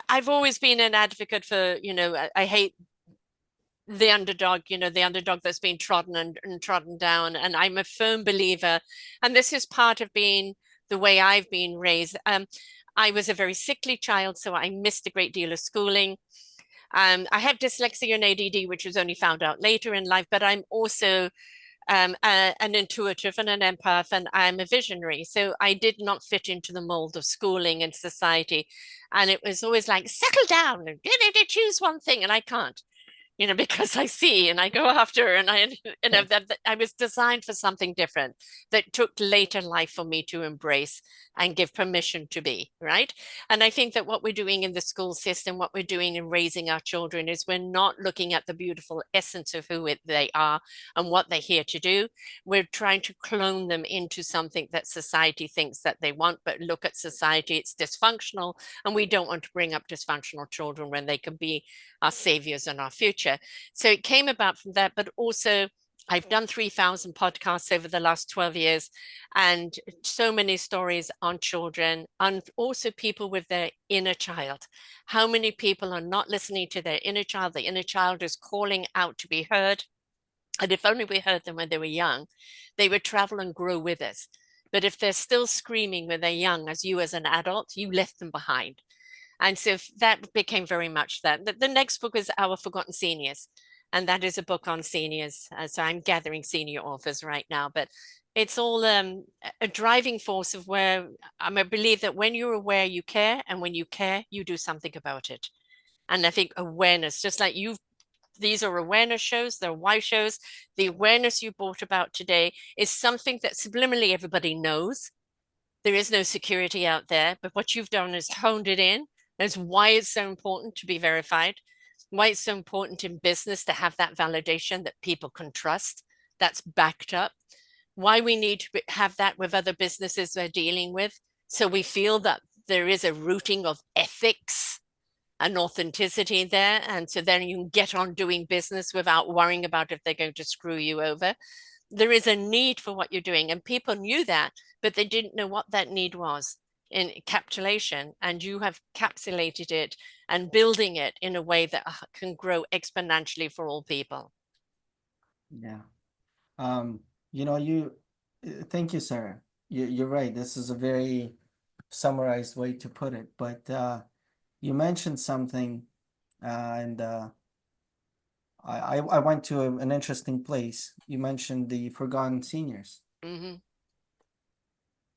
I've always been an advocate for, I hate the underdog that's been trodden and trodden down. And I'm a firm believer, and this is part of being the way I've been raised. I was a very sickly child, so I missed a great deal of schooling. I have dyslexia and ADD, which was only found out later in life, but I'm also an intuitive and an empath, and I'm a visionary. So I did not fit into the mold of schooling and society. And it was always like, settle down and choose one thing, and I can't. Because I see and I go after, and that I was designed for something different that took later life for me to embrace and give permission to be, right? And I think that what we're doing in the school system, what we're doing in raising our children is we're not looking at the beautiful essence of who they are and what they're here to do. We're trying to clone them into something that society thinks that they want, but look at society, it's dysfunctional, and we don't want to bring up dysfunctional children when they can be our saviors and our future. So it came about from that, but also I've done 3,000 podcasts over the last 12 years, and so many stories on children and also people with their inner child. How many people are not listening to their inner child? The inner child is calling out to be heard. And if only we heard them when they were young, they would travel and grow with us. But if they're still screaming when they're young, as you as an adult, you left them behind. And so that became very much that. The next book is Our Forgotten Seniors. and that is a book on seniors. So I'm gathering senior authors right now, but it's all a driving force of where I believe that when you're aware, you care, and when you care, you do something about it. And I think awareness, just like these are awareness shows, they're why shows. The awareness you brought about today is something that subliminally everybody knows. There is no security out there, but what you've done is honed it in. That's why it's so important to be verified, why it's so important in business to have that validation that people can trust, that's backed up, why we need to have that with other businesses we're dealing with. So we feel that there is a rooting of ethics and authenticity there. And so then you can get on doing business without worrying about if they're going to screw you over. There is a need for what you're doing. And people knew that, but they didn't know what that need was in encapsulation. And you have capsulated it and building it in a way that can grow exponentially for all people. Yeah. Um, you know, thank you, Sarah. You're right. This is a very summarized way to put it, but you mentioned something, and I went to an interesting place. You mentioned the forgotten seniors. Mm-hmm.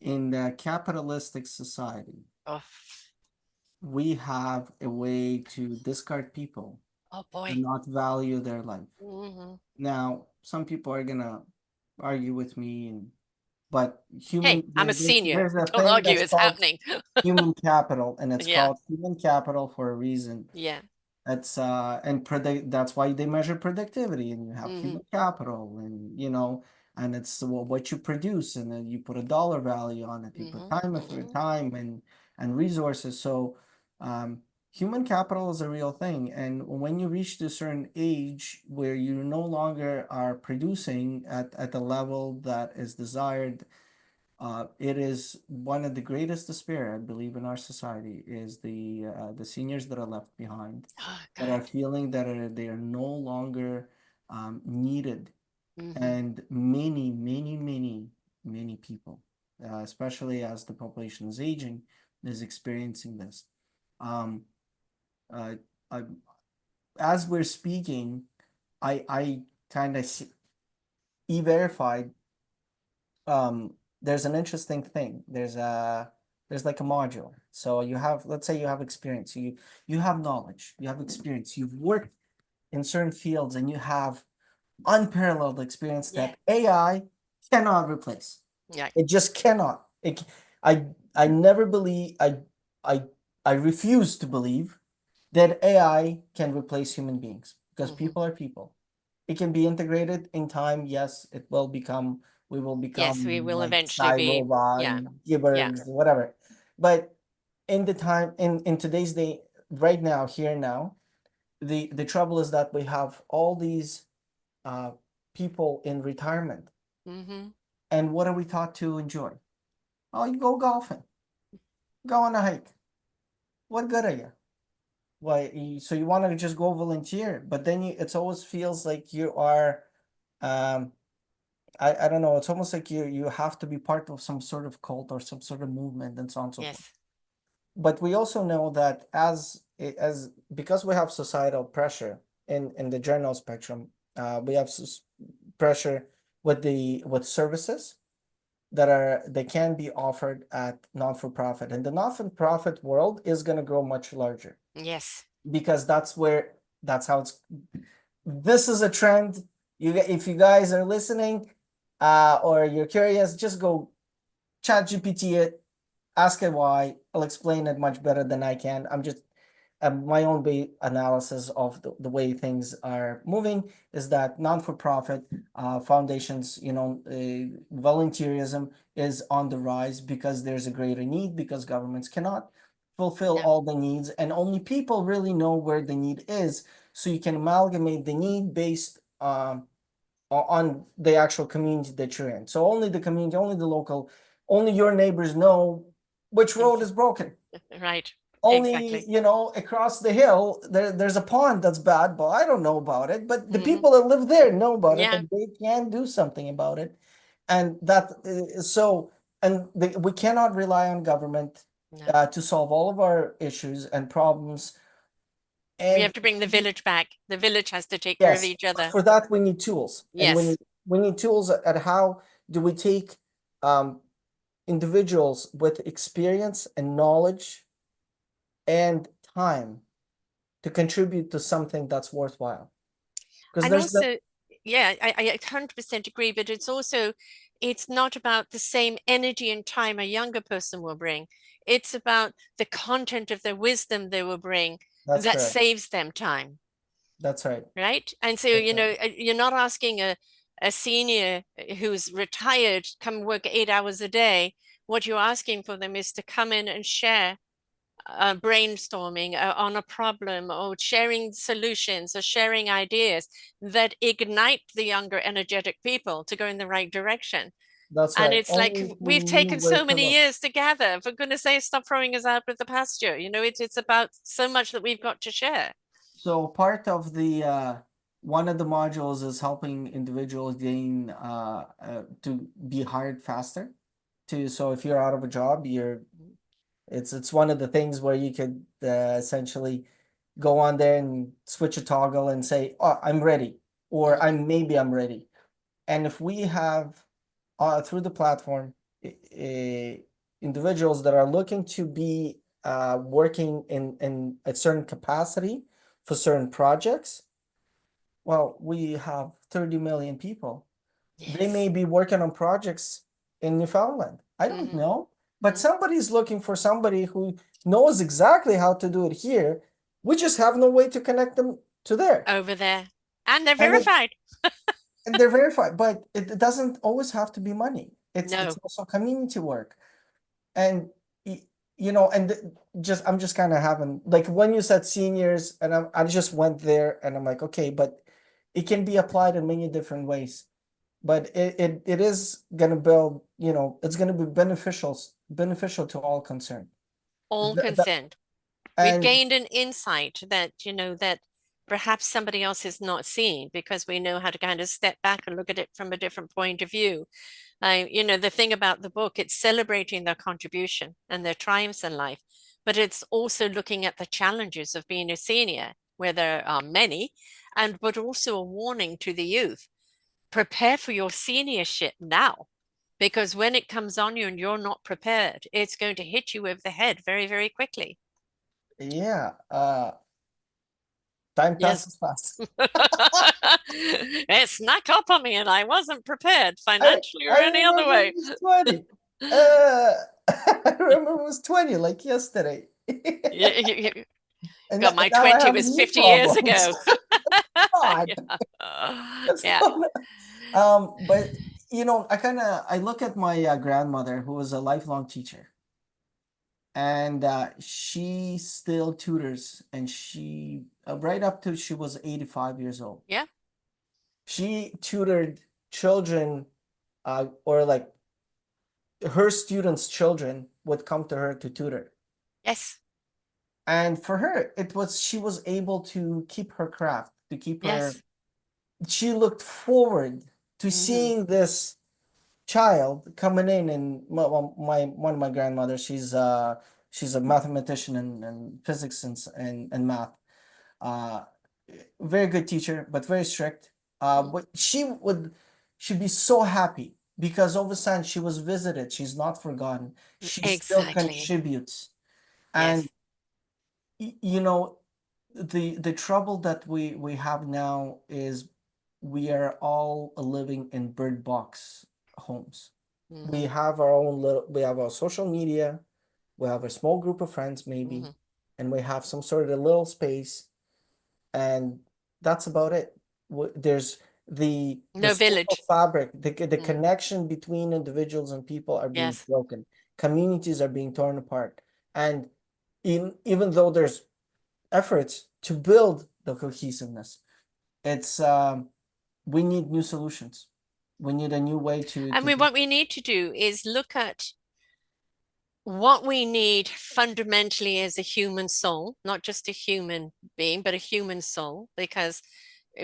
In the capitalistic society, Oh, we have a way to discard people oh and boy. not value their life. Mm-hmm. Now, some people are gonna argue with me, but Hey, I'm a senior. there's a Don't thing argue, that's it's called happening. human capital, and it's Yeah. called human capital for a reason. Yeah. That's and predict that's why they measure productivity, and you have Mm-hmm. human capital, and and it's what you produce, and then you put a dollar value on it, you put Mm-hmm. time for Mm-hmm. time and resources. So um human capital is a real thing, and when you reach to a certain age where you no longer are producing at the level that is desired, it is one of the greatest despair, I believe, in our society is the seniors that are left behind, Oh that are God. feeling that they are no longer needed, Mm-hmm. and many people, especially as the population is aging, is experiencing this. Um, uh, I, as we're speaking, I kind of e-verified. There's an interesting thing. There's like a module. So you have, let's say you have experience, you have knowledge, you have experience, you've worked in certain fields, and you have unparalleled experience Yeah. that AI cannot replace. Yeah. It just cannot. I I never believe I I refuse to believe that AI can replace human beings, because Mm-hmm. people are people. It can be integrated in time. Yes, we will Yes, we become will like eventually Psy be. Robot, Yeah. Yeah. Gibbers, whatever. But in the time, in today's day, right now, here now, the trouble is that we have all these uh, people in retirement. Mm-hmm. And what are we taught to enjoy? Oh, you go golfing, go on a hike. What good are you? Why? So you want to just go volunteer, but then it always feels like you are, um, I don't know. It's almost like you have to be part of some sort of cult or some sort of movement and so on and so forth. Yes. But we also know that as because we have societal pressure in the general spectrum, we have pressure with services that can be offered at non-for-profit, and the non-for-profit world is going to grow much larger, Yes. because that's how it's. This is a trend. If you guys are listening, or you're curious, just go chat GPT it, ask it why. I'll explain it much better than I can. I'm just my own analysis of the way things are moving is that non-for-profit foundations, volunteerism is on the rise, because there's a greater need, because governments cannot fulfill No. all the needs, and only people really know where the need is. So you can amalgamate the need based on the actual community that you're in. So only the community, only the local, only your neighbors know which road is broken. Right. Only, Exactly. across the hill there's a pond that's bad, but I don't know about it, but the Mm-hmm. people that live there know about it, Yeah. and they can do something about it. And that so and we cannot rely on government No. to solve all of our issues and problems. We And have to bring the village back. The village has to take care of yes, each but other. for that we need tools, and Yes. we need tools at how do we take um, individuals with experience and knowledge and time to contribute to something that's worthwhile. Because And there's the also, yeah, I 100% agree, but it's also, it's not about the same energy and time a younger person will bring. It's about the content of their wisdom they will bring that's that correct. saves them time, That's right. right? And so, That's right. you're not asking a senior who's retired come work 8 hours a day. What you're asking for them is to come in and share brainstorming on a problem, or sharing solutions, or sharing ideas that ignite the younger energetic people to go in the right direction. That's And right. it's like Only if we we've knew taken where so to many look. years to gather. For goodness sake, stop throwing us out with the pasture. It's about so much that we've got to share. So part of the one of the modules is helping individuals gain to be hired faster. To so if you're out of a job, it's one of the things where you could essentially go on there and switch a toggle and say, "Oh, I'm ready," or Mhm. I'm ready." And if we have through the platform individuals that are looking to be working in a certain capacity for certain projects, well, we have 30 million people. They may Yes. be working on projects in Newfoundland. I don't Hmm. know, but Hmm. somebody's looking for somebody who knows exactly how to do it here. We just have no way to connect them to there. Over there. And they're And it verified. and they're verified, but it doesn't always have to be money. It's No. also community work. And you know, and just I'm just kind of having like when you said seniors, and I just went there and I'm like, okay, but it can be applied in many different ways. But it is gonna build, you know, it's gonna be beneficial to all concerned. All That, concerned. We've and gained an insight that, that perhaps somebody else is not seeing, because we know how to kind of step back and look at it from a different point of view. The thing about the book, it's celebrating their contribution and their triumphs in life, but it's also looking at the challenges of being a senior, where there are many, and but also a warning to the youth. Prepare for your seniorship now, because when it comes on you and you're not prepared, it's going to hit you over the head very, very quickly. yeah, time Yes. passes fast. It snuck up on me and I wasn't prepared I financially or I any other remember way. it was 20. Uh, I remember it was 20 like yesterday. You, you, you- And, God, my now I 20 have was new 50 years problems. ago. God, that's Yeah. but you know, I look at my grandmother who was a lifelong teacher, and she still tutors, and she right up to she was 85 years old. Yeah. She tutored children, or like her students' children would come to her to tutor. Yes. And for her, it was she was able to keep her craft, to keep her. Yes. She looked forward to Hmm. seeing this child coming in, and my one of my grandmothers, she's a mathematician and physics and math. Uh, very good teacher, but very strict. But she'd be so happy because all of a sudden she was visited. She's not forgotten. She still Exactly. contributes. And Yes. you know, the trouble that we have now is we are all living in bird box homes. We Hmm. have our own little, we have our social media, we have a small group of friends maybe, Hmm. and we have some sort of little space, and that's about it. There's the No social village. fabric, the Mm. connection between individuals and people are being Yes. broken. Communities are being torn apart. And even though there's efforts to build the cohesiveness, it's we need new solutions. We need a new way And to do. what we need to do is look at what we need fundamentally as a human soul, not just a human being, but a human soul, because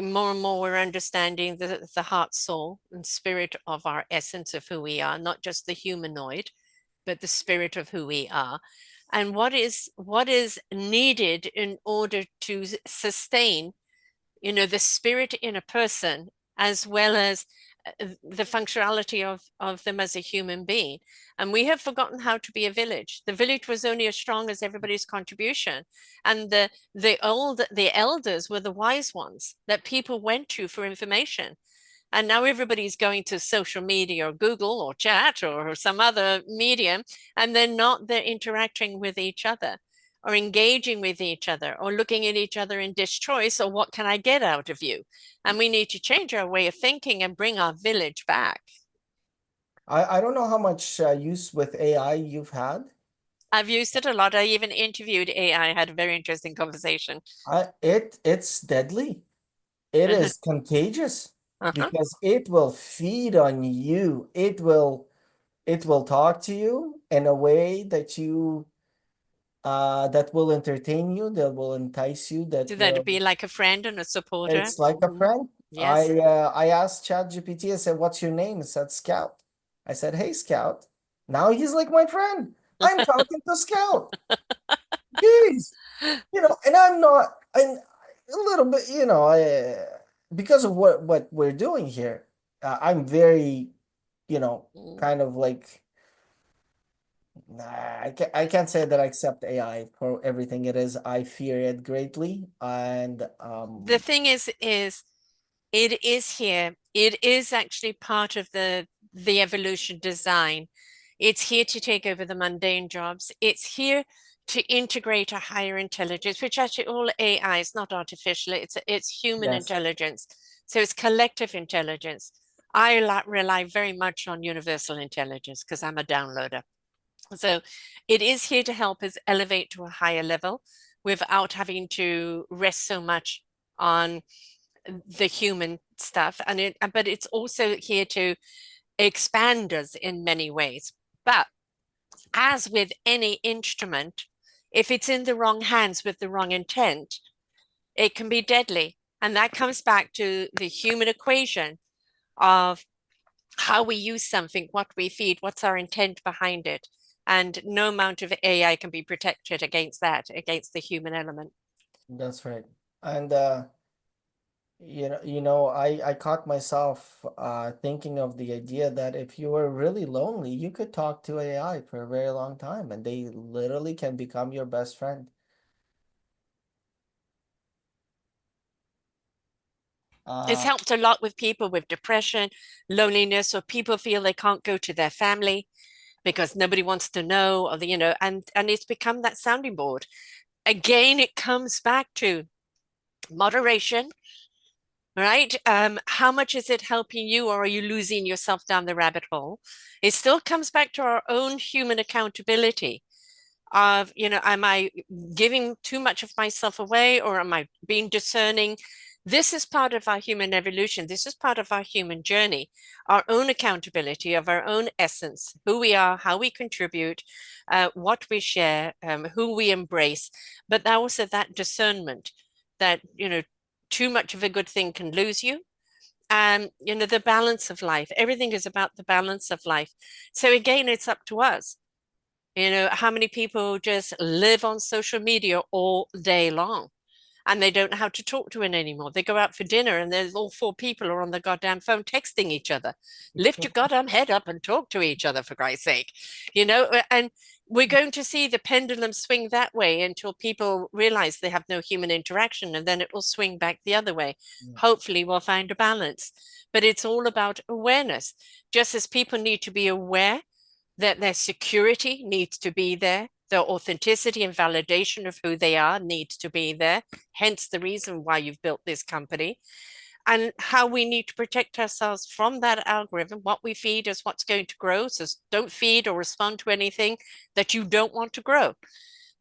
more and more we're understanding the heart, soul, and spirit of our essence of who we are, not just the humanoid, but the spirit of who we are. and what is needed in order to sustain, the spirit in a person, as well as the functionality of them as a human being. And we have forgotten how to be a village. The village was only as strong as everybody's contribution. And the elders were the wise ones that people went to for information. And now everybody's going to social media or Google or chat or some other medium, and they're interacting with each other or engaging with each other or looking at each other in dischoice or what can I get out of you? And we need to change our way of thinking and bring our village back. I don't know how much use with AI you've had. I've used it a lot. I even interviewed AI, had a very interesting conversation. It's deadly. It Uh-huh. is contagious Uh-huh. because it will feed on you. It will talk to you in a way that will entertain you, that will entice you, So that that'd will be like a friend and a supporter. it's like a friend. Yes. I asked ChatGPT, I said, "What's your name?" It said Scout. I said, "Hey Scout." Now he's like my friend. I'm talking to Scout. Jeez. And I'm not, and a little bit, because of what we're doing here, I'm very, kind of like, nah, I can't say that I accept AI for everything it is. I fear it greatly, and The thing is it is here. It is actually part of the evolution design. It's here to take over the mundane jobs. It's here to integrate a higher intelligence, which actually all AI is not artificial. It's human yes, intelligence. So it's collective intelligence. I rely very much on universal intelligence because I'm a downloader. So it is here to help us elevate to a higher level without having to rest so much on the human stuff. But it's also here to expand us in many ways. But as with any instrument, if it's in the wrong hands with the wrong intent, it can be deadly. And that comes back to the human equation of how we use something, what we feed, what's our intent behind it. And no amount of AI can be protected against that, against the human element. that's right. And I caught myself thinking of the idea that if you were really lonely, you could talk to AI for a very long time, and they literally can become your best friend. It's Uh, helped a lot with people with depression, loneliness, or people feel they can't go to their family because nobody wants to know, or and it's become that sounding board. Again, it comes back to moderation, right? How much is it helping you, or are you losing yourself down the rabbit hole? It still comes back to our own human accountability of, am I giving too much of myself away, or am I being discerning? This is part of our human evolution. This is part of our human journey, our own accountability of our own essence, who we are, how we contribute, what we share, who we embrace, but also that discernment that, too much of a good thing can lose you. And, the balance of life, everything is about the balance of life. So again, it's up to us. How many people just live on social media all day long and they don't know how to talk to it anymore? They go out for dinner and there's all four people are on the goddamn phone texting each other. Lift your goddamn head up and talk to each other, for Christ's sake. And we're going to see the pendulum swing that way until people realize they have no human interaction, and then it will swing back the other way. Hopefully, we'll find a balance. But it's all about awareness. Just as people need to be aware that their security needs to be there. Their authenticity and validation of who they are needs to be there. Hence the reason why you've built this company, and how we need to protect ourselves from that algorithm. What we feed is what's going to grow. So don't feed or respond to anything that you don't want to grow.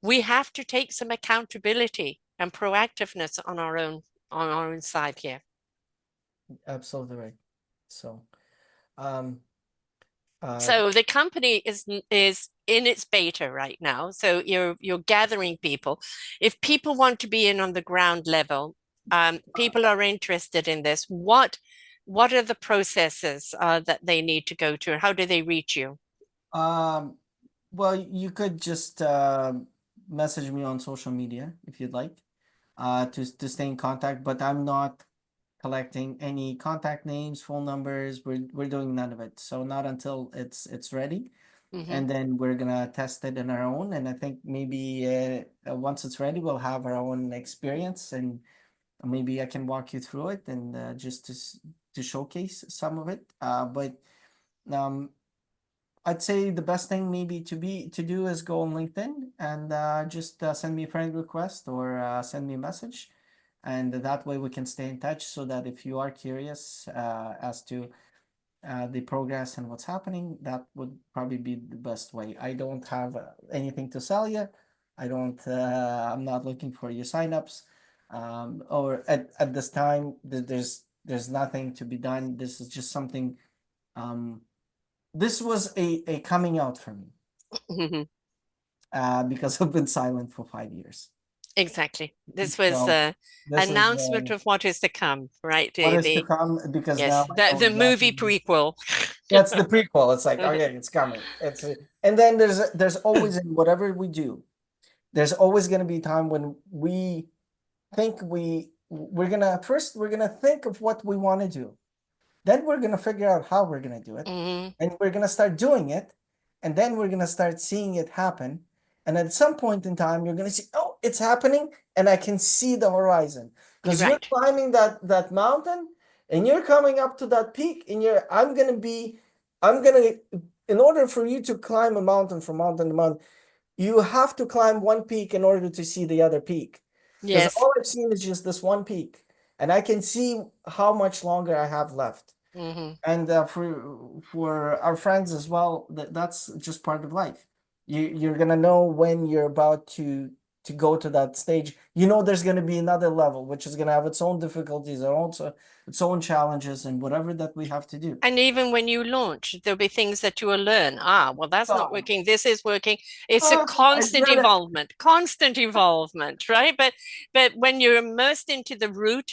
We have to take some accountability and proactiveness on our own side here. Absolutely right. So, um, uh, So the company is in its beta right now. So you're gathering people. If people want to be in on the ground level, people are interested in this. What are the processes that they need to go to, and how do they reach you? um, Well, you could just message me on social media if you'd like, to stay in contact. But I'm not collecting any contact names, phone numbers. We're doing none of it. So not until it's ready, Hmm. and then we're gonna test it on our own. And I think maybe once it's ready, we'll have our own experience, and maybe I can walk you through it and just to showcase some of it. But um, I'd say the best thing maybe to do is go on LinkedIn and just send me a friend request or send me a message, and that way we can stay in touch. So that if you are curious as to the progress and what's happening, that would probably be the best way. I don't have anything to sell you. I don't. I'm not looking for your signups, or at this time, there's nothing to be done. This is just something. Um, this was a coming out for me Hmm. because I've been silent for 5 years. Exactly. This was So a this is announcement of what is to come, right? what is to The come because now yes, I the know the movie exactly. prequel. Yeah, it's the prequel. It's like, okay, it's coming. And then there's always in whatever we do, there's always going to be a time when we think we're gonna think of what we want to do. Then we're going to figure out how we're going to do it. Hmm. And we're going to start doing it. And then we're going to start seeing it happen. And at some point in time, you're going to see, oh, it's happening. And I can see the horizon. Because you're Right. climbing that mountain and you're coming up to that peak. And I'm going to, in order for you to climb a mountain from mountain to mountain, you have to climb one peak in order to see the other peak. Because Yes. all I've seen is just this one peak. And I can see how much longer I have left. Hmm. And for our friends as well, that's just part of life. You're gonna know when you're about to go to that stage. You know there's gonna be another level, which is gonna have its own difficulties and also its own challenges and whatever that we have to do. And even when you launch, there'll be things that you will learn. Ah, well, that's not Oh, working. This is working. It's a I'd constant evolvement, right? But when you're immersed into the root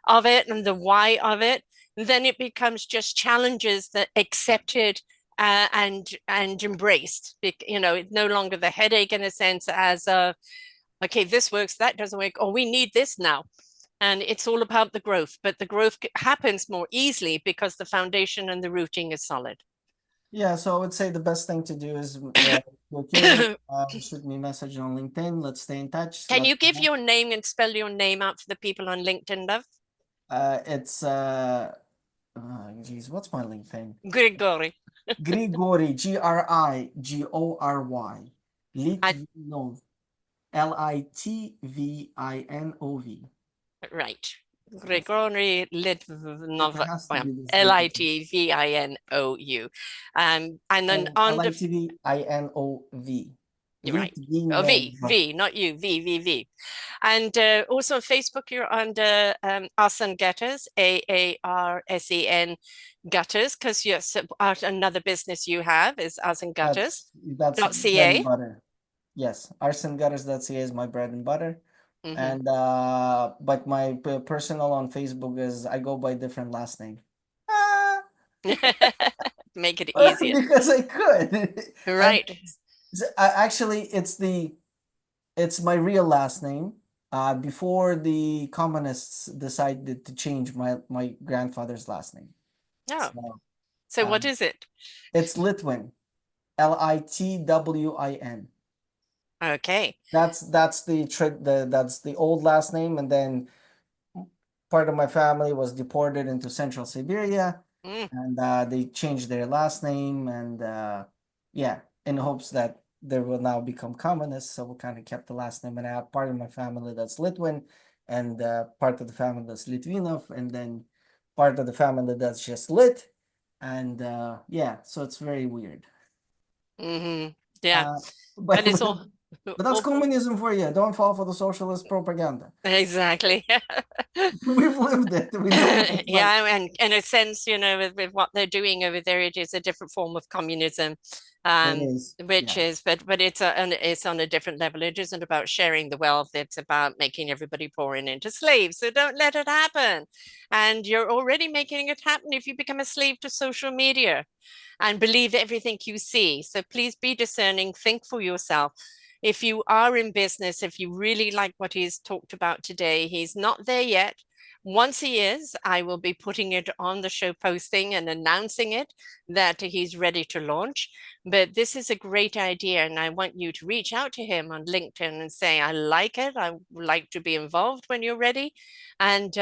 of it and the why of it, then it becomes just challenges that accepted and embraced. You know, it's no longer the headache in a sense as a okay, this works, that doesn't work, or we need this now. And it's all about the growth, but the growth happens more easily because the foundation and the rooting is solid. Yeah, so I would say the best thing to do is if you're curious, shoot me a message on LinkedIn. Let's stay in touch. Can Let's you give your name and spell your name out for the people on LinkedIn, love? it's geez, what's my LinkedIn? Grigory. Grigory, Grigory, I, Litvinov, Litvinov. right. Yes, Grigory it Litvinov, has to well, be this Litvinov. Litvinou. And then And on the Litvinov, right. Oh, V, Litvinov. V, not you, V, V, V. And also on Facebook, you're under Arsen Getters, AARSEN Gutters, because yes, another business you have is Arsen Gutters That's dot bread and ca. butter. Yes, arsengutters.ca is my bread and butter. Mm-hmm. And but my personal on Facebook is I go by different last name. Make it easier. Because I could. And Right. actually it's my real last name. Before the communists decided to change my grandfather's last name. Oh, So so what is it? it's Litwin, Litwin. Okay. That's the old last name, and then part of my family was deported into Central Siberia, Mm, and they changed their last name, and yeah, in hopes that they will now become communists. So we kind of kept the last name, and I have part of my family that's Litwin, and part of the family that's Litvinov, and then part of the family that's just Lit, and yeah, so it's very weird. hmm Yeah. Uh, but And it's all. But that's communism for you. Don't fall for the socialist propaganda. Exactly. We've lived it. We know what it's like. Yeah, and in a sense, with what they're doing over there, it is a different form of communism, It is. which Yes. is, but it's on a different level. It isn't about sharing the wealth. It's about making everybody pouring into slaves. So don't let it happen. And you're already making it happen if you become a slave to social media and believe everything you see. So please be discerning, think for yourself. If you are in business, if you really like what he's talked about today, he's not there yet. Once he is, I will be putting it on the show posting and announcing it that he's ready to launch. But this is a great idea, and I want you to reach out to him on LinkedIn and say, I like it. I would like to be involved when you're ready. And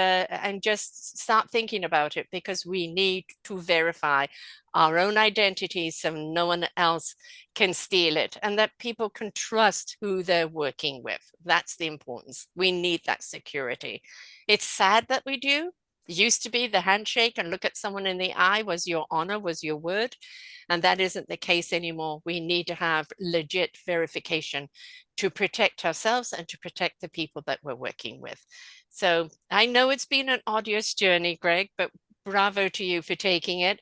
just start thinking about it, because we need to verify our own identities so no one else can steal it, and that people can trust who they're working with. That's the importance. We need that security. It's sad that we do. It used to be the handshake and look at someone in the eye was your honor, was your word. And that isn't the case anymore. We need to have legit verification to protect ourselves and to protect the people that we're working with. So I know it's been an arduous journey, Greg, but bravo to you for taking it.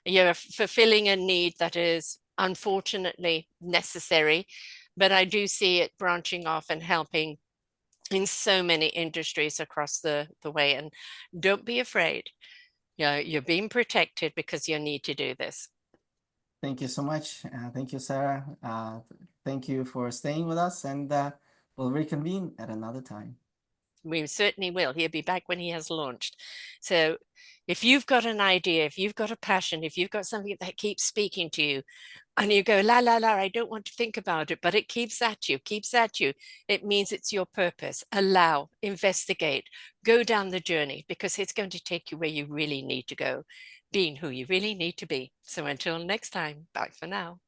You're fulfilling a need that is unfortunately necessary, but I do see it branching off and helping in so many industries across the way. And don't be afraid. You're being protected because you need to do this. Thank you so much. Thank you, Sarah. Thank you for staying with us, and we'll reconvene at another time. We certainly will. He'll be back when he has launched. So if you've got an idea, if you've got a passion, if you've got something that keeps speaking to you, and you go, la, la, la, I don't want to think about it, but it keeps at you, it means it's your purpose. Allow, investigate, go down the journey, because it's going to take you where you really need to go, being who you really need to be. So until next time, bye for now.